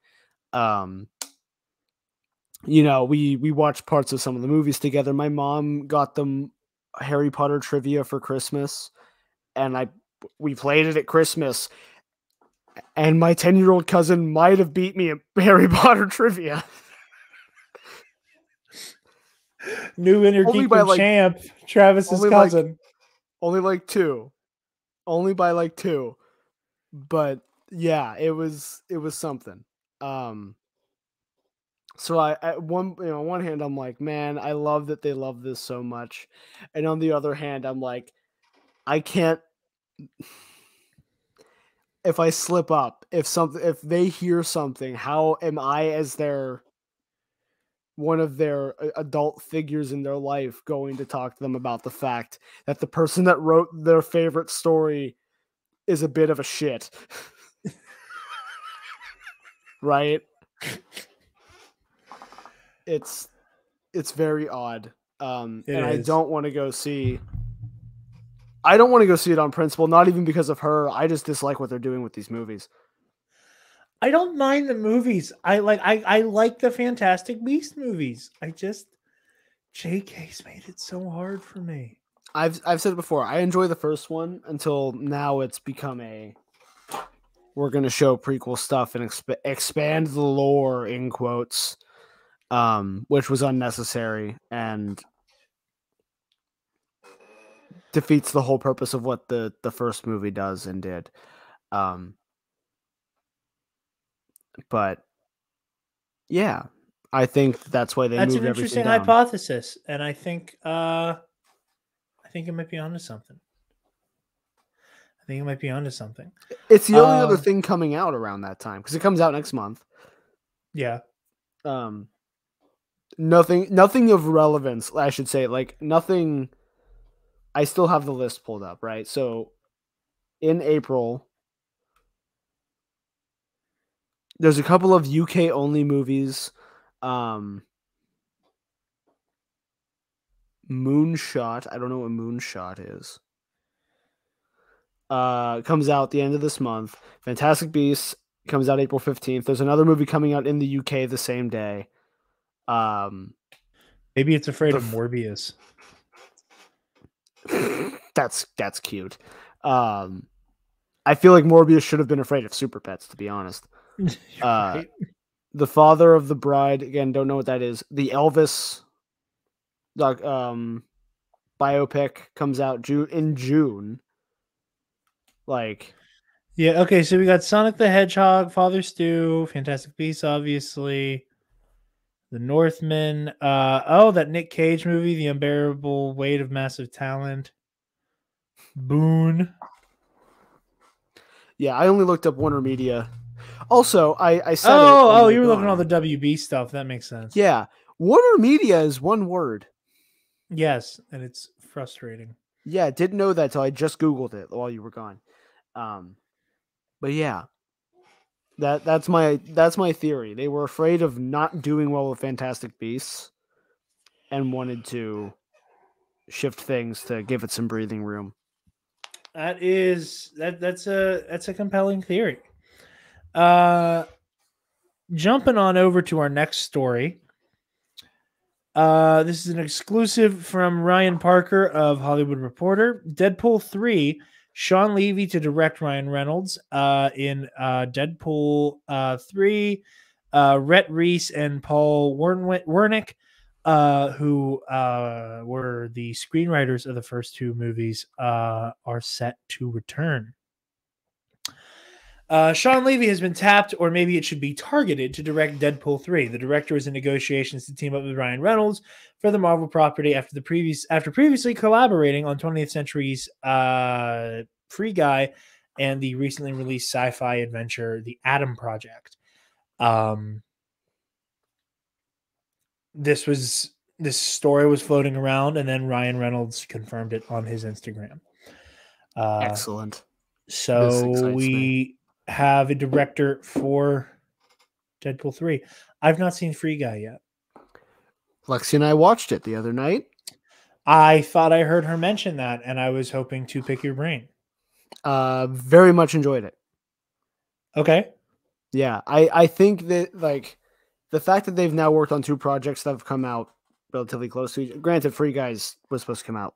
S3: We watched parts of some of the movies together. My mom got them Harry Potter trivia for Christmas, and we played it at Christmas. And my 10-year-old cousin might have beat me at Harry Potter trivia.
S2: New Intergeek champ, Travis's cousin.
S3: Only like 2. Only by like 2. But yeah, it was something. So on one hand, I'm like, man, I love that they love this so much. And on the other hand, I'm like, I can't. If I slip up, if they hear something, how am I, as one of their adult figures in their life, going to talk to them about the fact that the person that wrote their favorite story is a bit of a shit? Right? It's very odd. I don't want to go see. I don't want to go see it on principle, not even because of her. I just dislike what they're doing with these movies.
S2: I don't mind the movies. I like the Fantastic Beast movies. I just JK's made it so hard for me.
S3: I've said it before. I enjoy the first one until now. It's become we're going to show prequel stuff and expand the lore in quotes, which was unnecessary and defeats the whole purpose of what the first movie does and did. But yeah, I think that's why
S2: That's
S3: moved
S2: an
S3: everything
S2: interesting
S3: down.
S2: hypothesis, and I think it might be onto something.
S3: It's the only other thing coming out around that time because it comes out next month.
S2: Yeah.
S3: Nothing of relevance, I should say. Like nothing. I still have the list pulled up, right? So in April, there's a couple of UK only movies. Moonshot. I don't know what Moonshot is. Comes out the end of this month. Fantastic Beasts comes out April 15th. There's another movie coming out in the UK the same day.
S2: Maybe it's afraid of Morbius.
S3: That's cute. I feel like Morbius should have been afraid of Super Pets, to be honest.
S2: Right.
S3: The Father of the Bride, again, don't know what that is. The Elvis biopic comes out in June. Like,
S2: yeah, okay, so we got Sonic the Hedgehog, Father Stew, Fantastic Beasts, obviously, The Northman, that Nick Cage movie, The Unbearable Weight of Massive Talent, Boone.
S3: Yeah, I only looked up Warner Media. Also, I said
S2: you were looking at all the WB stuff. That makes sense.
S3: Yeah, Warner Media is one word.
S2: Yes, and it's frustrating.
S3: Yeah, didn't know that till I just Googled it while you were gone. But yeah, that's my theory. They were afraid of not doing well with Fantastic Beasts and wanted to shift things to give it some breathing room.
S2: That's a compelling theory. Jumping on over to our next story. This is an exclusive from Ryan Parker of Hollywood Reporter. Deadpool 3, Sean Levy to direct Ryan Reynolds in Deadpool 3. Rhett Reese and Paul Wernick, who were the screenwriters of the first two movies, are set to return. Sean Levy has been tapped, or maybe it should be targeted, to direct Deadpool 3. The director is in negotiations to team up with Ryan Reynolds for the Marvel property after previously collaborating on 20th Century's Free Guy and the recently released sci-fi adventure The Atom Project. This story was floating around, and then Ryan Reynolds confirmed it on his Instagram.
S3: Excellent.
S2: So we have a director for Deadpool 3. I've not seen Free Guy yet.
S3: Lexi and I watched it the other night.
S2: I thought I heard her mention that, and I was hoping to pick your brain.
S3: Very much enjoyed it.
S2: Okay.
S3: Yeah, I think that like the fact that they've now worked on two projects that have come out relatively close to each other. Granted, Free Guys was supposed to come out.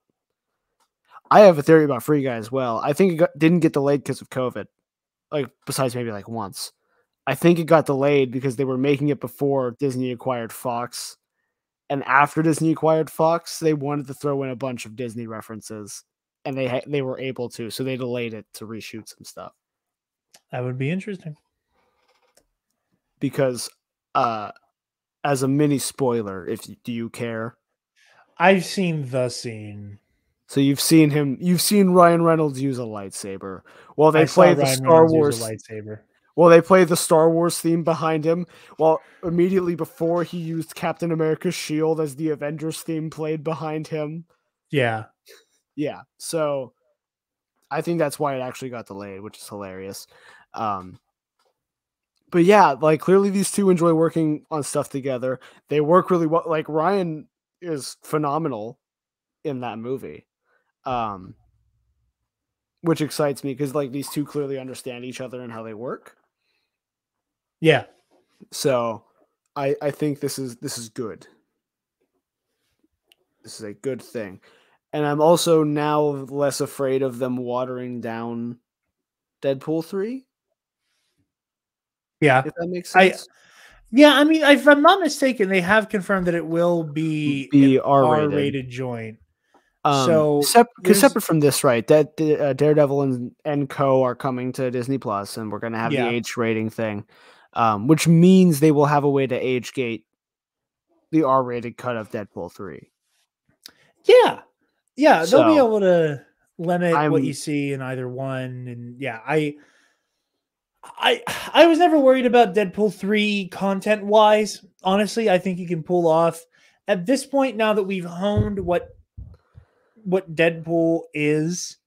S3: I have a theory about Free Guy as well. I think it didn't get delayed because of COVID. Like, besides maybe like once. I think it got delayed because they were making it before Disney acquired Fox. And after Disney acquired Fox, they wanted to throw in a bunch of Disney references. And they were able to, so they delayed it to reshoot some stuff.
S2: That would be interesting.
S3: Because, as a mini spoiler, do you care?
S2: I've seen the scene.
S3: So you've seen Ryan Reynolds use a lightsaber. Well, they play the Star Wars
S2: lightsaber.
S3: Well, they play the Star Wars theme behind him. While immediately before he used Captain America's shield as the Avengers theme played behind him.
S2: Yeah.
S3: Yeah. So I think that's why it actually got delayed, which is hilarious. But yeah, like clearly these two enjoy working on stuff together. They work really well. Like Ryan is phenomenal in that movie. Which excites me because like these two clearly understand each other and how they work.
S2: Yeah.
S3: So I think this is good. This is a good thing. And I'm also now less afraid of them watering down Deadpool 3.
S2: Yeah.
S3: If that makes sense.
S2: I mean, if I'm not mistaken, they have confirmed that it will be an
S3: R-rated.
S2: R-rated joint.
S3: Because separate from this, right? That Daredevil and Co are coming to Disney Plus, and we're going to have the age rating thing, which means they will have a way to age gate the R-rated cut of Deadpool 3.
S2: Yeah, they'll be able to limit what you see in either one, and I was never worried about Deadpool 3 content wise. Honestly, I think you can pull off at this point, now that we've honed what Deadpool is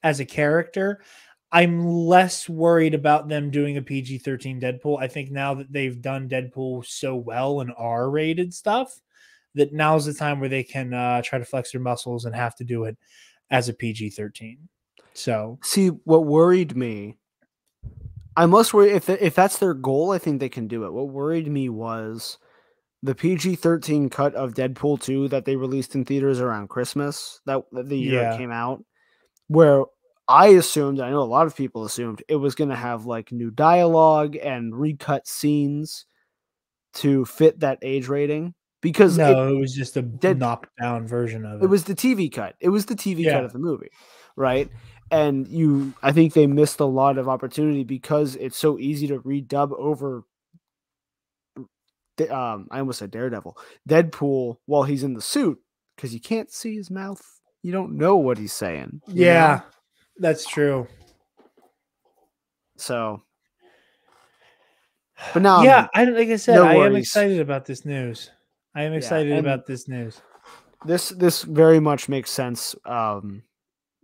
S2: as a character, I'm less worried about them doing a PG-13 Deadpool. I think now that they've done Deadpool so well and R-rated stuff, that now's the time where they can try to flex their muscles and have to do it as a PG-13. So,
S3: see, what worried me, I must worry if that's their goal, I think they can do it. What worried me was the PG-13 cut of Deadpool 2 that they released in theaters around Christmas, that the year it came out, where I assumed, I know a lot of people assumed, it was going to have like new dialogue and recut scenes to fit that age rating. Because
S2: it was just a knocked down version of it.
S3: It was the TV cut. It was the TV cut of the movie, right? And I think they missed a lot of opportunity because it's so easy to redub over. I almost said Daredevil, Deadpool while he's in the suit, because you can't see his mouth. You don't know what he's saying.
S2: Yeah, that's true.
S3: So, but now,
S2: like I said, I am excited about this news. I am excited about this news.
S3: This very much makes sense.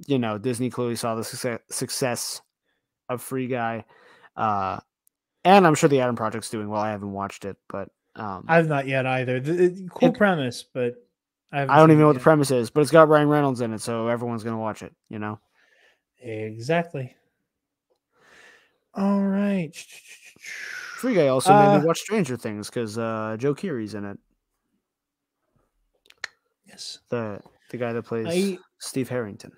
S3: Disney clearly saw the success of Free Guy, and I'm sure the Adam Project's doing well. I haven't watched it, but
S2: I've not yet either. Cool premise, but
S3: I don't even know what the premise is. But it's got Ryan Reynolds in it, so everyone's gonna watch it.
S2: Exactly. All right.
S3: Free Guy also made me watch Stranger Things because Joe Keery's in it.
S2: Yes,
S3: the guy that plays Steve Harrington.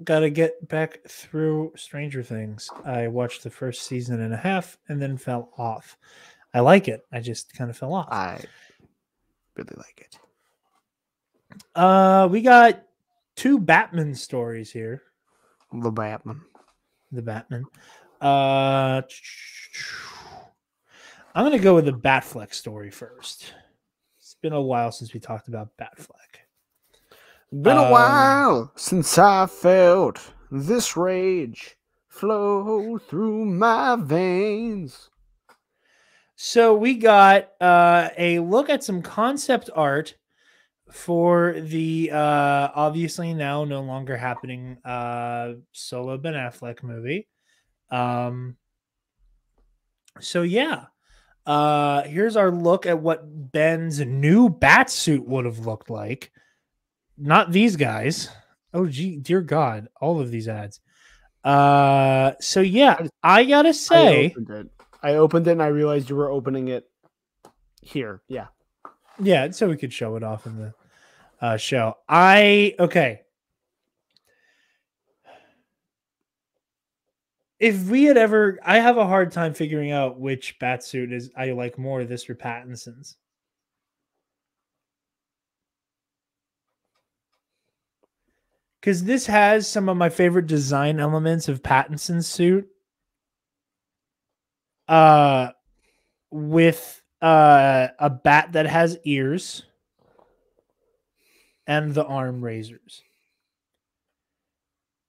S2: Gotta get back through Stranger Things. I watched the first season and a half and then fell off. I like it. I just kind of fell off.
S3: I really like it.
S2: We got 2 Batman stories here.
S3: The Batman.
S2: I'm gonna go with the Batfleck story first. It's been a while since we talked about Batfleck.
S3: Been a while since I felt this rage flow through my veins.
S2: So we got a look at some concept art for the obviously now no longer happening solo Ben Affleck movie. Here's our look at what Ben's new bat suit would have looked like. Not these guys. Oh, dear God. All of these ads. I gotta say.
S3: I opened it and I realized you were opening it here. Yeah.
S2: Yeah, so we could show it off in the show. Okay. If we had ever, I have a hard time figuring out which Batsuit is I like more, this or Pattinson's. Because this has some of my favorite design elements of Pattinson's suit. With a bat that has ears and the arm razors.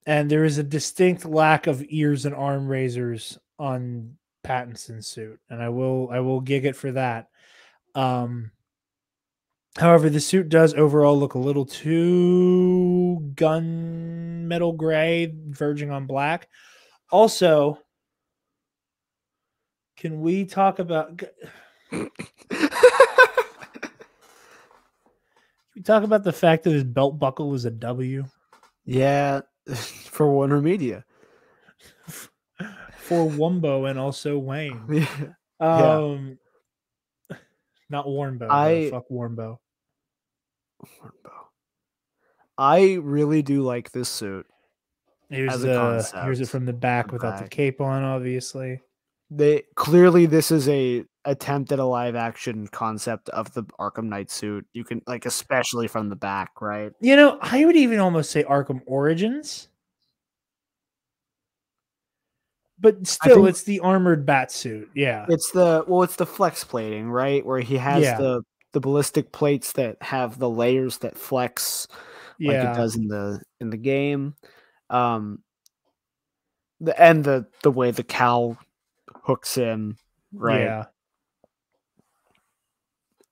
S2: And there is a distinct lack of ears and arm razors on Pattinson's suit, and I will gig it for that. However, the suit does overall look a little too gunmetal gray, verging on black. Also, can we talk about? Can we talk about the fact that his belt buckle is a W?
S3: Yeah, for Warner Media.
S2: For Wumbo and also Wayne. Not Warnbow, though. Fuck Warnbow.
S3: I really do like this suit.
S2: Here's it from the back without the cape on, obviously.
S3: This is a attempt at a live action concept of the Arkham Knight suit. You can especially from the back, right?
S2: I would even almost say Arkham Origins. But still, it's the armored bat suit. Yeah.
S3: It's the flex plating, right? Where he has the ballistic plates that have the layers that flex like it does in the game. The way the cowl hooks in, right?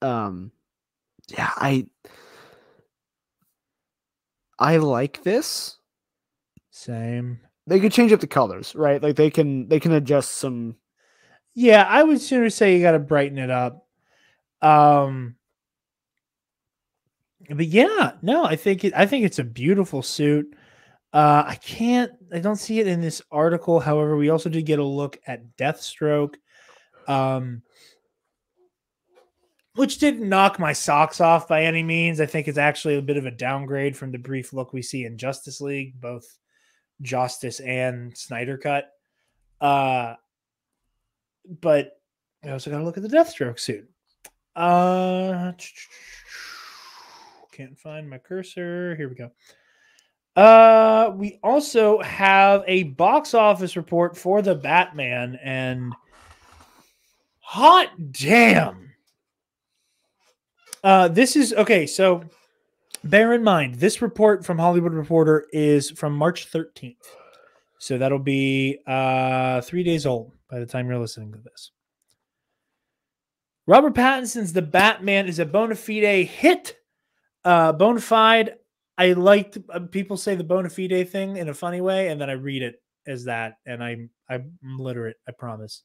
S3: I like this.
S2: Same.
S3: They could change up the colors, right? Like they can adjust some.
S2: Yeah, I would sooner say you got to brighten it up. But yeah, no, I think it's a beautiful suit. I don't see it in this article. However, we also did get a look at Deathstroke, which didn't knock my socks off by any means. I think it's actually a bit of a downgrade from the brief look we see in Justice League, both Justice and Snyder Cut. But I also got to look at the Deathstroke suit. Can't find my cursor. Here we go. We also have a box office report for the Batman, and hot damn. This is okay. So bear in mind, this report from Hollywood Reporter is from March 13th. So that'll be 3 days old by the time you're listening to this. Robert Pattinson's The Batman is a bona fide hit. Bona fide. I liked people say the bona fide thing in a funny way, and then I read it as that, and I'm literate. I promise.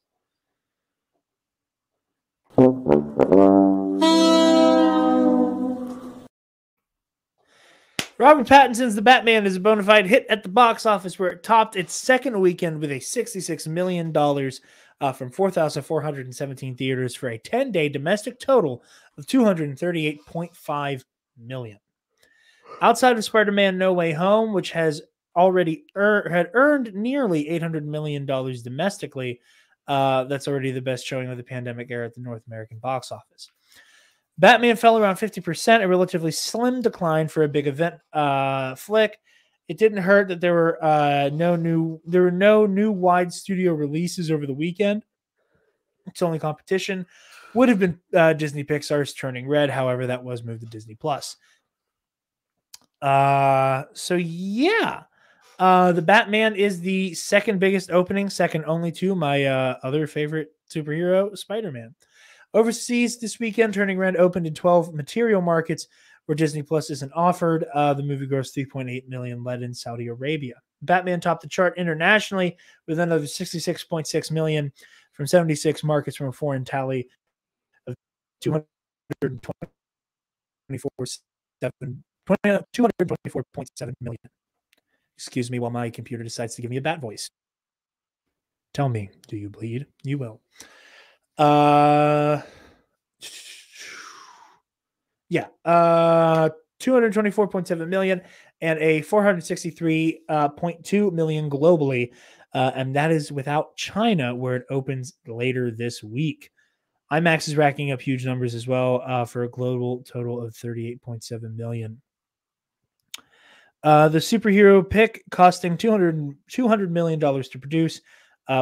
S2: Robert Pattinson's The Batman is a bona fide hit at the box office, where it topped its second weekend with a $66 million from 4,417 theaters for a 10-day domestic total of $238.5 million. Outside of Spider-Man No Way Home, which has already earned nearly $800 million domestically, that's already the best showing of the pandemic era at the North American box office. Batman fell around 50%, a relatively slim decline for a big event flick. It didn't hurt that there were no new wide studio releases over the weekend. Its only competition would have been Disney Pixar's Turning Red. However, that was moved to Disney Plus. So yeah, the Batman is the second biggest opening, second only to my other favorite superhero, Spider-Man. Overseas this weekend, Turning Red opened in 12 material markets where Disney Plus isn't offered. The movie grossed $3.8 million, led in Saudi Arabia. Batman topped the chart internationally with another $66.6 million from 76 markets from a foreign tally of 224.7 million. Excuse me while my computer decides to give me a bat voice. Tell me, do you bleed? You will. Yeah. 224.7 million and a 463.2 million globally. And that is without China, where it opens later this week. IMAX is racking up huge numbers as well, for a global total of 38.7 million. The superhero pick, costing $200 million to produce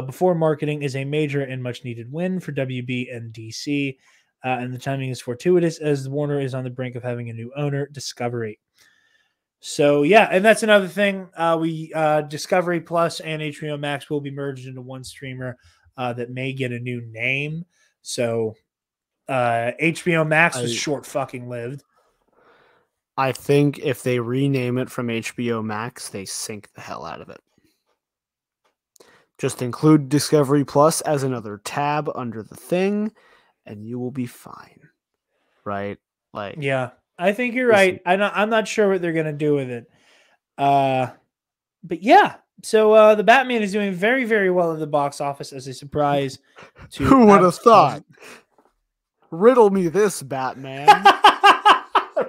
S2: before marketing, is a major and much needed win for WB and DC. And the timing is fortuitous as Warner is on the brink of having a new owner, Discovery. So yeah, and that's another thing. Discovery Plus and HBO Max will be merged into one streamer that may get a new name. So HBO Max was short fucking lived.
S3: I think if they rename it from HBO Max, they sink the hell out of it. Just include Discovery Plus as another tab under the thing, and you will be fine. Right? Like,
S2: yeah, I think you're right. I'm not sure what they're gonna do with it. But yeah, So the Batman is doing very, very well at the box office as a surprise to
S3: Who would have thought?
S2: absolutely-
S3: Riddle me this, Batman.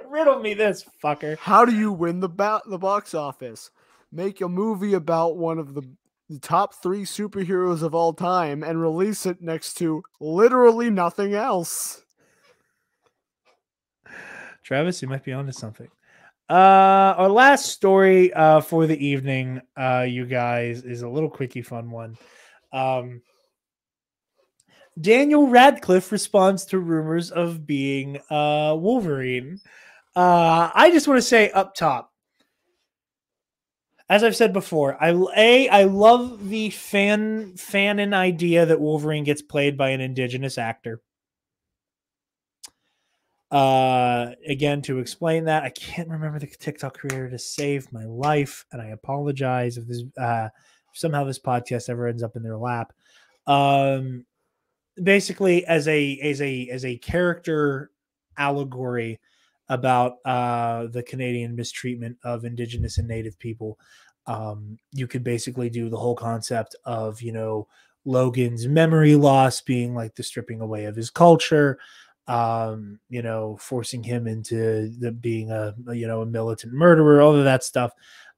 S2: Riddle me this, fucker.
S3: How do you win the box office? Make a movie about one of the top 3 superheroes of all time and release it next to literally nothing else.
S2: Travis, you might be onto something. Our last story for the evening, you guys, is a little quickie fun one. Daniel Radcliffe responds to rumors of being Wolverine. I just want to say up top, as I've said before, I love the fanon idea that Wolverine gets played by an indigenous actor. Again, to explain that, I can't remember the TikTok creator to save my life, and I apologize if this somehow this podcast ever ends up in their lap. Basically, as a character allegory about the Canadian mistreatment of Indigenous and Native people, you could basically do the whole concept of, you know, Logan's memory loss being like the stripping away of his culture, you know, forcing him into being a militant murderer, all of that stuff.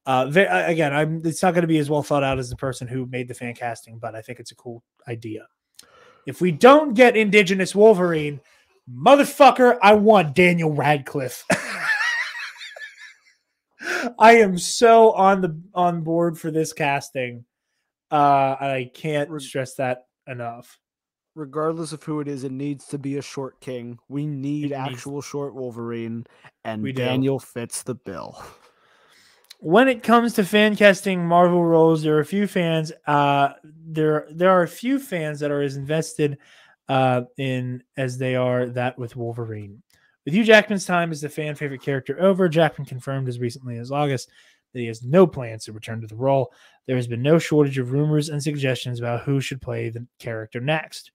S2: Again, it's not going to be as well thought out as the person who made the fan casting, but I think it's a cool idea. If we don't get Indigenous Wolverine, motherfucker, I want Daniel Radcliffe. I am so on board for this casting. I can't stress that enough.
S3: Regardless of who it is, it needs to be a short king. We need actual short Wolverine, and Daniel fits the bill.
S2: When it comes to fan casting Marvel roles, there are a few fans. There are a few fans that are as invested in as they are that with Wolverine. With Hugh Jackman's time as the fan favorite character over, Jackman confirmed as recently as August that he has no plans to return to the role. There has been no shortage of rumors and suggestions about who should play the character next.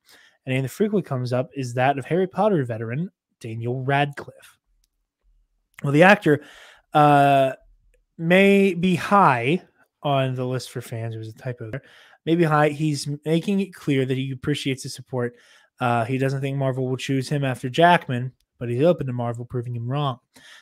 S2: And a name that frequently comes up is that of Harry Potter veteran Daniel Radcliffe. Well, the actor may be high on the list for fans. There was a typo there. Maybe high. He's making it clear that he appreciates the support. He doesn't think Marvel will choose him after Jackman, but he's open to Marvel proving him wrong.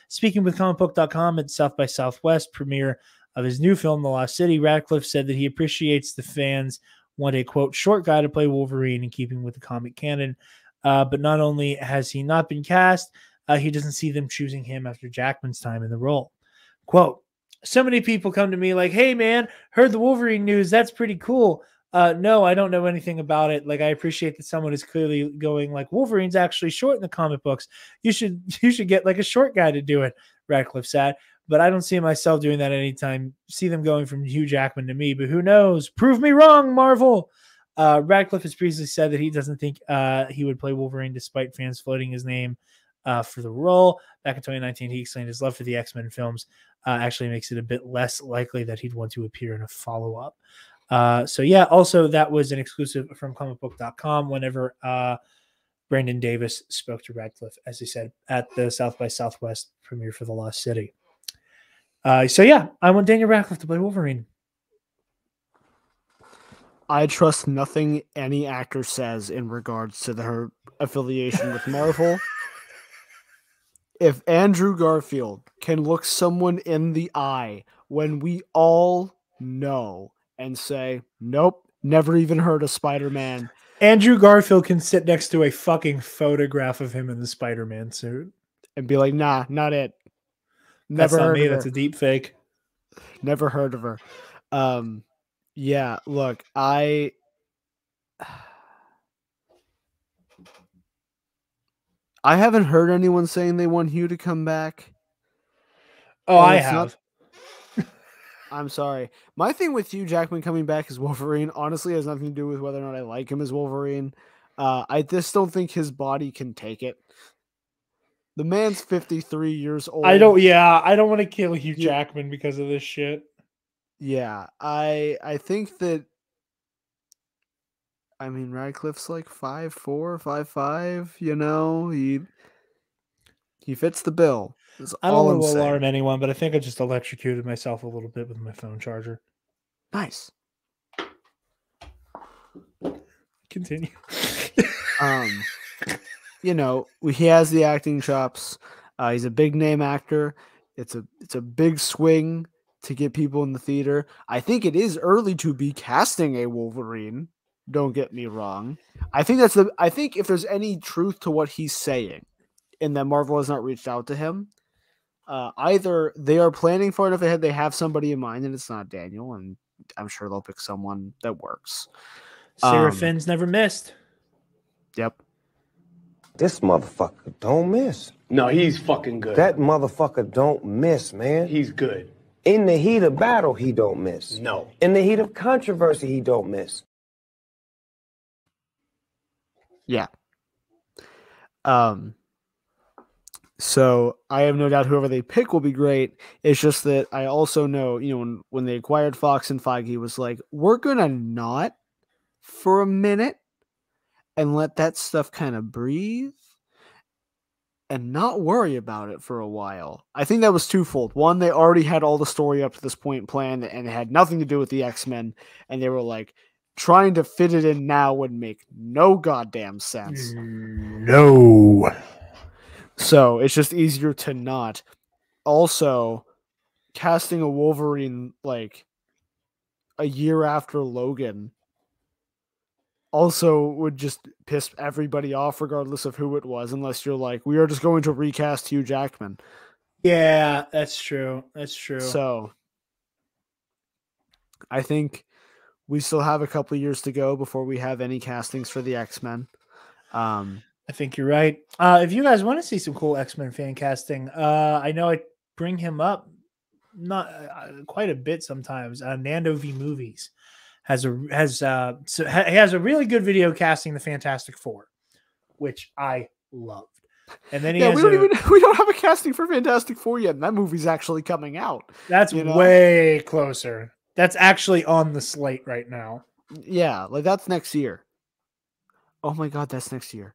S2: Speaking with comicbook.com at South by Southwest premiere of his new film, The Lost City, Radcliffe said that he appreciates the fans want a, quote, short guy to play Wolverine in keeping with the comic canon. But not only has he not been cast, he doesn't see them choosing him after Jackman's time in the role. Quote, so many people come to me like, hey, man, heard the Wolverine news. That's pretty cool. No, I don't know anything about it. Like, I appreciate that someone is clearly going like, Wolverine's actually short in the comic books. You should get like a short guy to do it, Radcliffe said. But I don't see myself doing that anytime. See them going from Hugh Jackman to me, but who knows? Prove me wrong, Marvel. Radcliffe has previously said that he doesn't think he would play Wolverine despite fans floating his name for the role. Back in 2019, he explained his love for the X-Men films actually makes it a bit less likely that he'd want to appear in a follow-up. So yeah, also that was an exclusive from comicbook.com whenever Brandon Davis spoke to Radcliffe, as he said, at the South by Southwest premiere for The Lost City. So yeah, I want Daniel Radcliffe to play Wolverine.
S3: I trust nothing any actor says in regards to her affiliation with Marvel. If Andrew Garfield can look someone in the eye when we all know and say, nope, never even heard of Spider-Man.
S2: Andrew Garfield can sit next to a fucking photograph of him in the Spider-Man suit
S3: and be like, nah, not it.
S2: Never heard of her. That's a deep fake.
S3: Never heard of her. Yeah, look, I haven't heard anyone saying they want Hugh to come back.
S2: Oh, I have.
S3: I'm sorry. My thing with Hugh Jackman coming back as Wolverine honestly has nothing to do with whether or not I like him as Wolverine. I just don't think his body can take it. The man's 53 years old.
S2: I don't want to kill Hugh Jackman because of this shit.
S3: Yeah, I think that, I mean, Radcliffe's like 5'4", 5'5", you know, he fits the bill.
S2: I don't want to alarm anyone, but I think I just electrocuted myself a little bit with my phone charger.
S3: Nice.
S2: Continue.
S3: You know, he has the acting chops. He's a big name actor. It's a big swing to get people in the theater. I think it is early to be casting a Wolverine. Don't get me wrong. I think if there's any truth to what he's saying, and that Marvel has not reached out to him, either they are planning far enough ahead, they have somebody in mind, and it's not Daniel, and I'm sure they'll pick someone that works.
S2: Sarah Finn's never missed.
S3: Yep.
S4: This motherfucker don't miss.
S5: No, he's fucking good.
S4: That motherfucker don't miss, man.
S5: He's good.
S4: In the heat of battle, he don't miss.
S5: No.
S4: In the heat of controversy, he don't miss.
S3: Yeah. So I have no doubt whoever they pick will be great. It's just that I also know, you know, when they acquired Fox and Feige was like, we're going to not for a minute and let that stuff kind of breathe and not worry about it for a while. I think that was twofold. One, they already had all the story up to this point planned and it had nothing to do with the X-Men. And they were like, trying to fit it in now would make no goddamn sense.
S2: No.
S3: So it's just easier to not. Also, casting a Wolverine like a year after Logan also would just piss everybody off regardless of who it was, unless you're like, we are just going to recast Hugh Jackman.
S2: Yeah, that's true. That's true.
S3: So I think we still have a couple years to go before we have any castings for the X-Men.
S2: I think you're right. If you guys want to see some cool X-Men fan casting, I know I bring him up not quite a bit sometimes. Nando V Movies has a really good video casting the Fantastic Four, which I loved. And then we
S3: don't have a casting for Fantastic Four yet, and that movie's actually coming out.
S2: That's way closer. That's actually on the slate right now.
S3: Yeah, like that's next year. Oh my god, that's next year.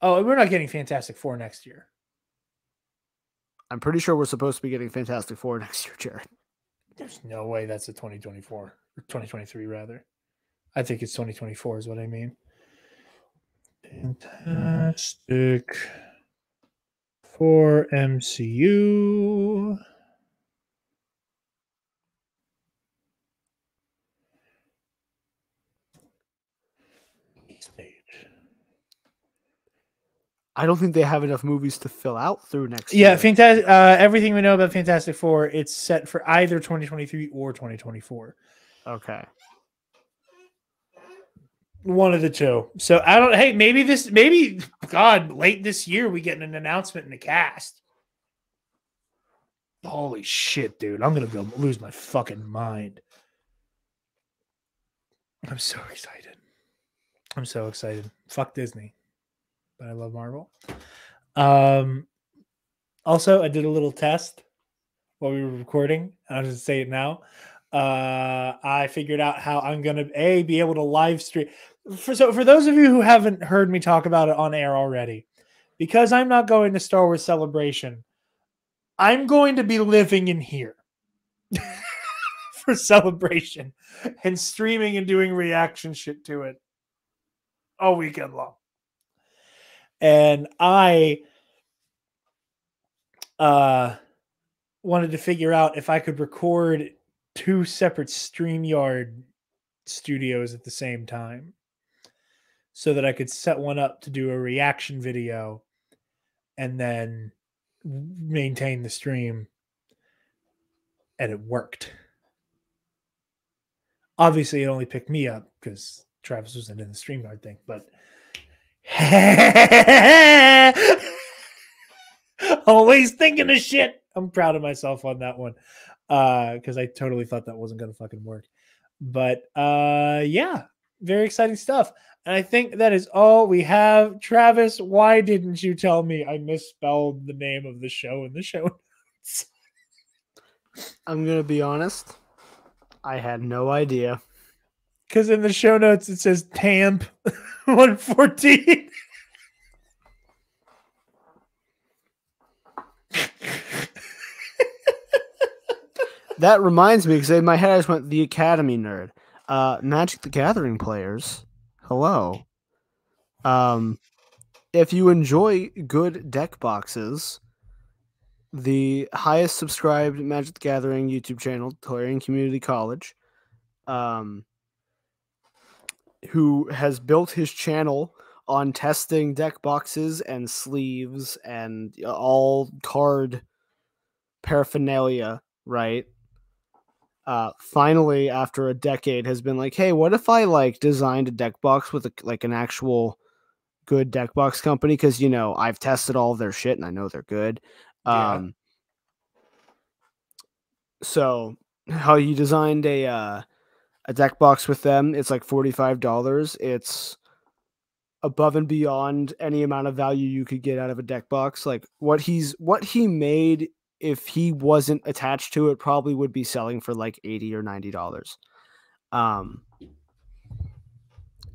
S2: Oh, we're not getting Fantastic Four next year.
S3: I'm pretty sure we're supposed to be getting Fantastic Four next year, Jared.
S2: There's no way that's a 2024 or 2023 rather. I think it's 2024 is what I mean. Fantastic Four MCU.
S3: I don't think they have enough movies to fill out through next year.
S2: Yeah, fantastic. Everything we know about Fantastic Four, it's set for either 2023 or 2024.
S3: Okay.
S2: One of the two. So I don't. Hey, maybe God, late this year we get an announcement in the cast. Holy shit, dude! I'm gonna go lose my fucking mind. I'm so excited. I'm so excited. Fuck Disney, but I love Marvel. Also, I did a little test while we were recording. I'll just say it now. I figured out how I'm gonna be able to live stream. For those of you who haven't heard me talk about it on air already, because I'm not going to Star Wars Celebration, I'm going to be living in here for Celebration and streaming and doing reaction shit to it all weekend long. And I wanted to figure out if I could record 2 separate StreamYard studios at the same time so that I could set one up to do a reaction video and then maintain the stream. And it worked. Obviously, it only picked me up because Travis wasn't in the StreamYard thing, but always thinking of shit. I'm proud of myself on that one because I totally thought that wasn't going to fucking work. But yeah, very exciting stuff. And I think that is all we have. Travis, why didn't you tell me I misspelled the name of the show in the show notes?
S3: I'm going to be honest. I had no idea.
S2: Because in the show notes, it says TAMP 114.
S3: that reminds me, because in my head I just went the Academy nerd. Magic the Gathering players, hello. If you enjoy good deck boxes, the highest subscribed Magic the Gathering YouTube channel, Tolarian Community College, who has built his channel on testing deck boxes and sleeves and all card paraphernalia, right? Finally, after a decade, has been like, hey, what if I like designed a deck box with an actual good deck box company? Because I've tested all of their shit and I know they're good. So how you designed a deck box with them, it's like $45. It's above and beyond any amount of value you could get out of a deck box. Like what he made, if he wasn't attached to it, probably would be selling for like $80 or $90.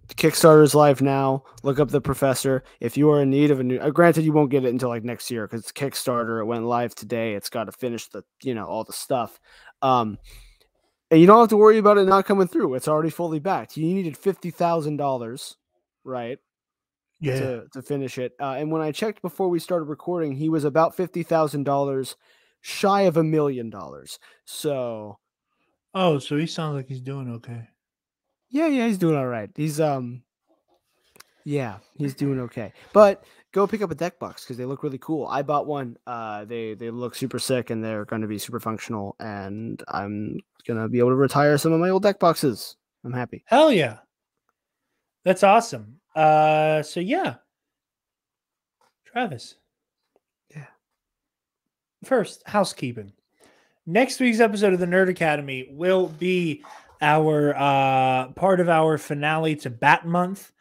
S3: The Kickstarter is live now. Look up the Professor. If you are in need of a new, granted you won't get it until like next year because it's Kickstarter. It went live today. It's got to finish the all the stuff. And you don't have to worry about it not coming through. It's already fully backed. You needed $50,000, right? To finish it. And when I checked before we started recording, he was about $50,000 shy of $1 million. So,
S2: so he sounds like he's doing okay.
S3: Yeah, he's doing all right. He's he's doing okay. But go pick up a deck box because they look really cool. I bought one. They look super sick and they're going to be super functional. And I'm gonna be able to retire some of my old deck boxes. I'm happy.
S2: Hell yeah, that's awesome. So yeah, Travis.
S3: Yeah.
S2: First, housekeeping. Next week's episode of the Nerd Academy will be our part of our finale to Bat Month.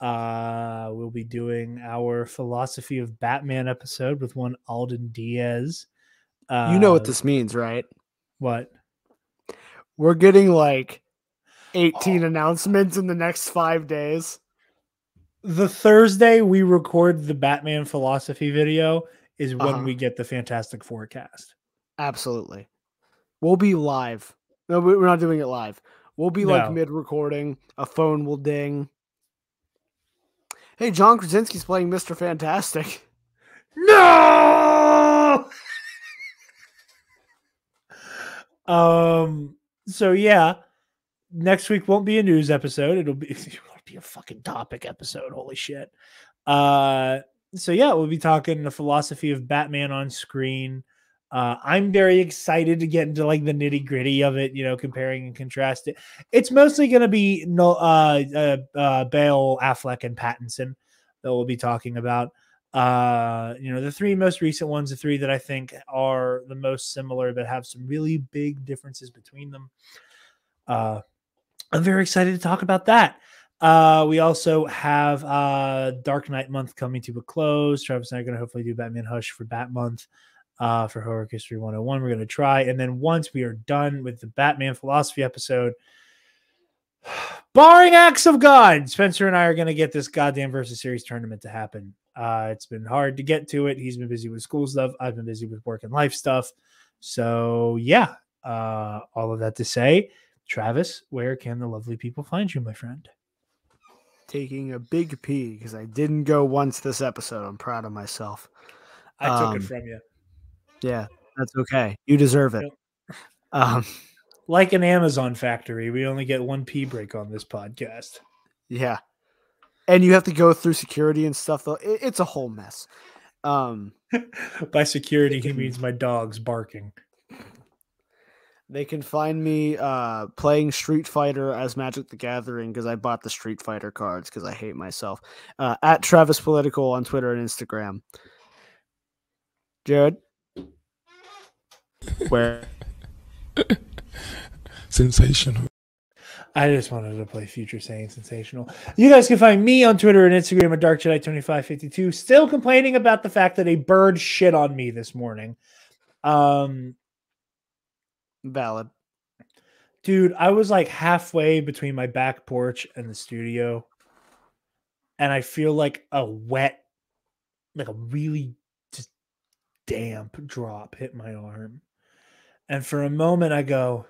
S2: We'll be doing our philosophy of Batman episode with one Alden Diaz.
S3: You know what this means, right?
S2: What?
S3: We're getting like 18 announcements in the next 5 days.
S2: The Thursday we record the Batman philosophy video is when we get the Fantastic Forecast.
S3: Absolutely. We'll be live. No, we're not doing it live. We'll be like mid-recording. A phone will ding. Hey, John Krasinski's playing Mr. Fantastic.
S2: No! So yeah, next week won't be a news episode. It'll be a fucking topic episode. Holy shit. So yeah, we'll be talking the philosophy of Batman on screen. I'm very excited to get into like the nitty gritty of it, comparing and contrast it. It's mostly going to be Bale, Affleck, and Pattinson that we'll be talking about. The three most recent ones, the three that I think are the most similar, but have some really big differences between them. I'm very excited to talk about that. We also have Dark Knight month coming to a close. Travis and I are going to hopefully do Batman Hush for Bat month. For Horror History 101, we're going to try. And then once we are done with the Batman philosophy episode, barring acts of God, Spencer and I are going to get this goddamn Versus Series tournament to happen. It's been hard to get to it. He's been busy with school stuff. I've been busy with work and life stuff. So yeah, all of that to say, Travis, where can the lovely people find you, my friend?
S3: Taking a big pee because I didn't go once this episode. I'm proud of myself.
S2: I took it from you.
S3: Yeah, that's okay. You deserve it.
S2: Like an Amazon factory, we only get one pee break on this podcast.
S3: Yeah. And you have to go through security and stuff, though. It's a whole mess.
S2: By security, he means my dog's barking.
S3: They can find me playing Street Fighter as Magic the Gathering because I bought the Street Fighter cards because I hate myself. At Travis Political on Twitter and Instagram. Jared? Where?
S5: Sensational.
S2: I just wanted to play Future saying sensational. You guys can find me on Twitter and Instagram at DarkJedi2552. Still complaining about the fact that a bird shit on me this morning.
S3: Valid.
S2: Dude, I was like halfway between my back porch and the studio. And I feel like a really just damp drop hit my arm. And for a moment I go,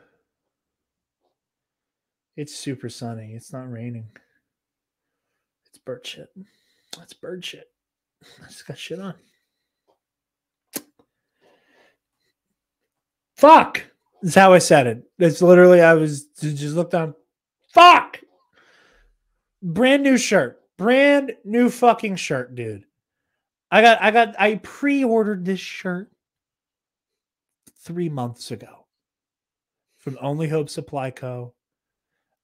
S2: it's super sunny. It's not raining. It's bird shit. That's bird shit. I just got shit on. Fuck! That's how I said it. It's literally, I was just looked down. Fuck! Brand new shirt. Brand new fucking shirt, dude. I pre-ordered this shirt 3 months ago from Only Hope Supply Co.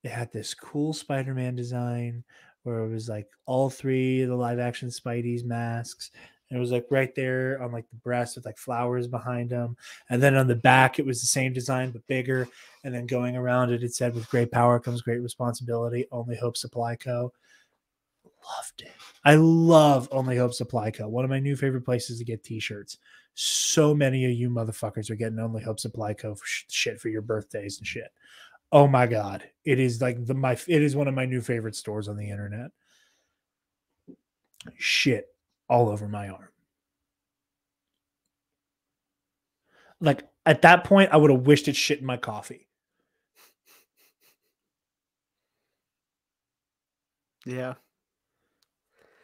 S2: It had this cool Spider-Man design where it was like all three of the live action Spidey's masks. And it was like right there on like the breast with like flowers behind them. And then on the back, it was the same design, but bigger. And then going around it, it said, with great power comes great responsibility. Only Hope Supply Co. Loved it. I love Only Hope Supply Co. One of my new favorite places to get t-shirts. So many of you motherfuckers are getting Only Hope Supply Co. for shit for your birthdays and shit. Oh my God. It is like it is one of my new favorite stores on the internet. Shit all over my arm. Like at that point, I would have wished it shit in my coffee.
S3: Yeah.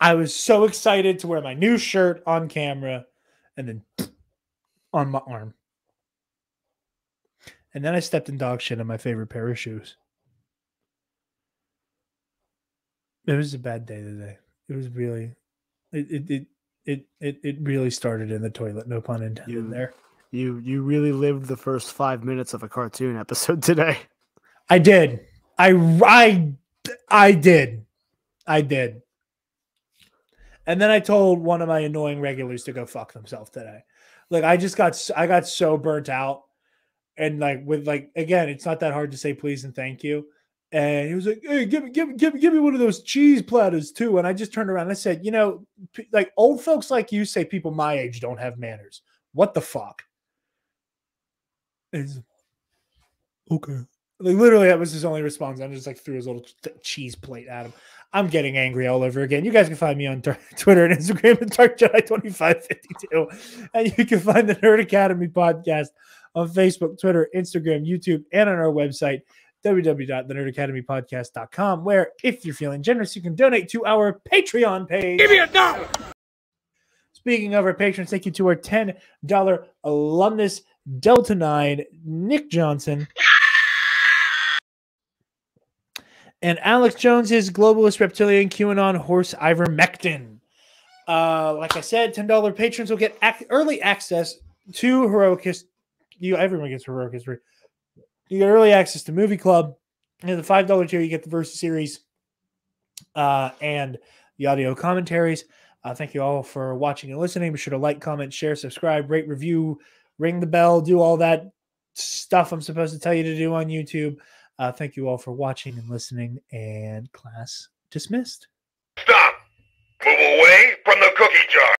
S2: I was so excited to wear my new shirt on camera and then on my arm. And then I stepped in dog shit on my favorite pair of shoes. It was a bad day today. It was really, it really started in the toilet. No pun intended there.
S3: You really lived the first 5 minutes of a cartoon episode today.
S2: I did. I did. And then I told one of my annoying regulars to go fuck themselves today. Like I got so burnt out. And like with like again, it's not that hard to say please and thank you. And he was like, "Hey, give me one of those cheese platters too." And I just turned around and I said, "You know, like old folks like you say people my age don't have manners. What the fuck?" It's okay. Like literally, that was his only response. I just like threw his little cheese plate at him. I'm getting angry all over again. You guys can find me on Twitter and Instagram at DarkJedi2552, and you can find the Nerd Academy podcast on Facebook, Twitter, Instagram, YouTube, and on our website, www.thenerdacademypodcast.com, where if you're feeling generous, you can donate to our Patreon page.
S5: Give me $1.
S2: Speaking of our patrons, thank you to our $10 alumnus Delta 9, Nick Johnson, and Alex Jones, his globalist reptilian QAnon horse ivermectin. Like I said, $10 patrons will get early access to Heroic History. Everyone gets Heroic History. You get early access to Movie Club. And the $5 tier, you get the Versus series and the audio commentaries. Thank you all for watching and listening. Be sure to like, comment, share, subscribe, rate, review, ring the bell, do all that stuff I'm supposed to tell you to do on YouTube. Thank you all for watching and listening, and class dismissed.
S5: Stop! Move away from the cookie jar!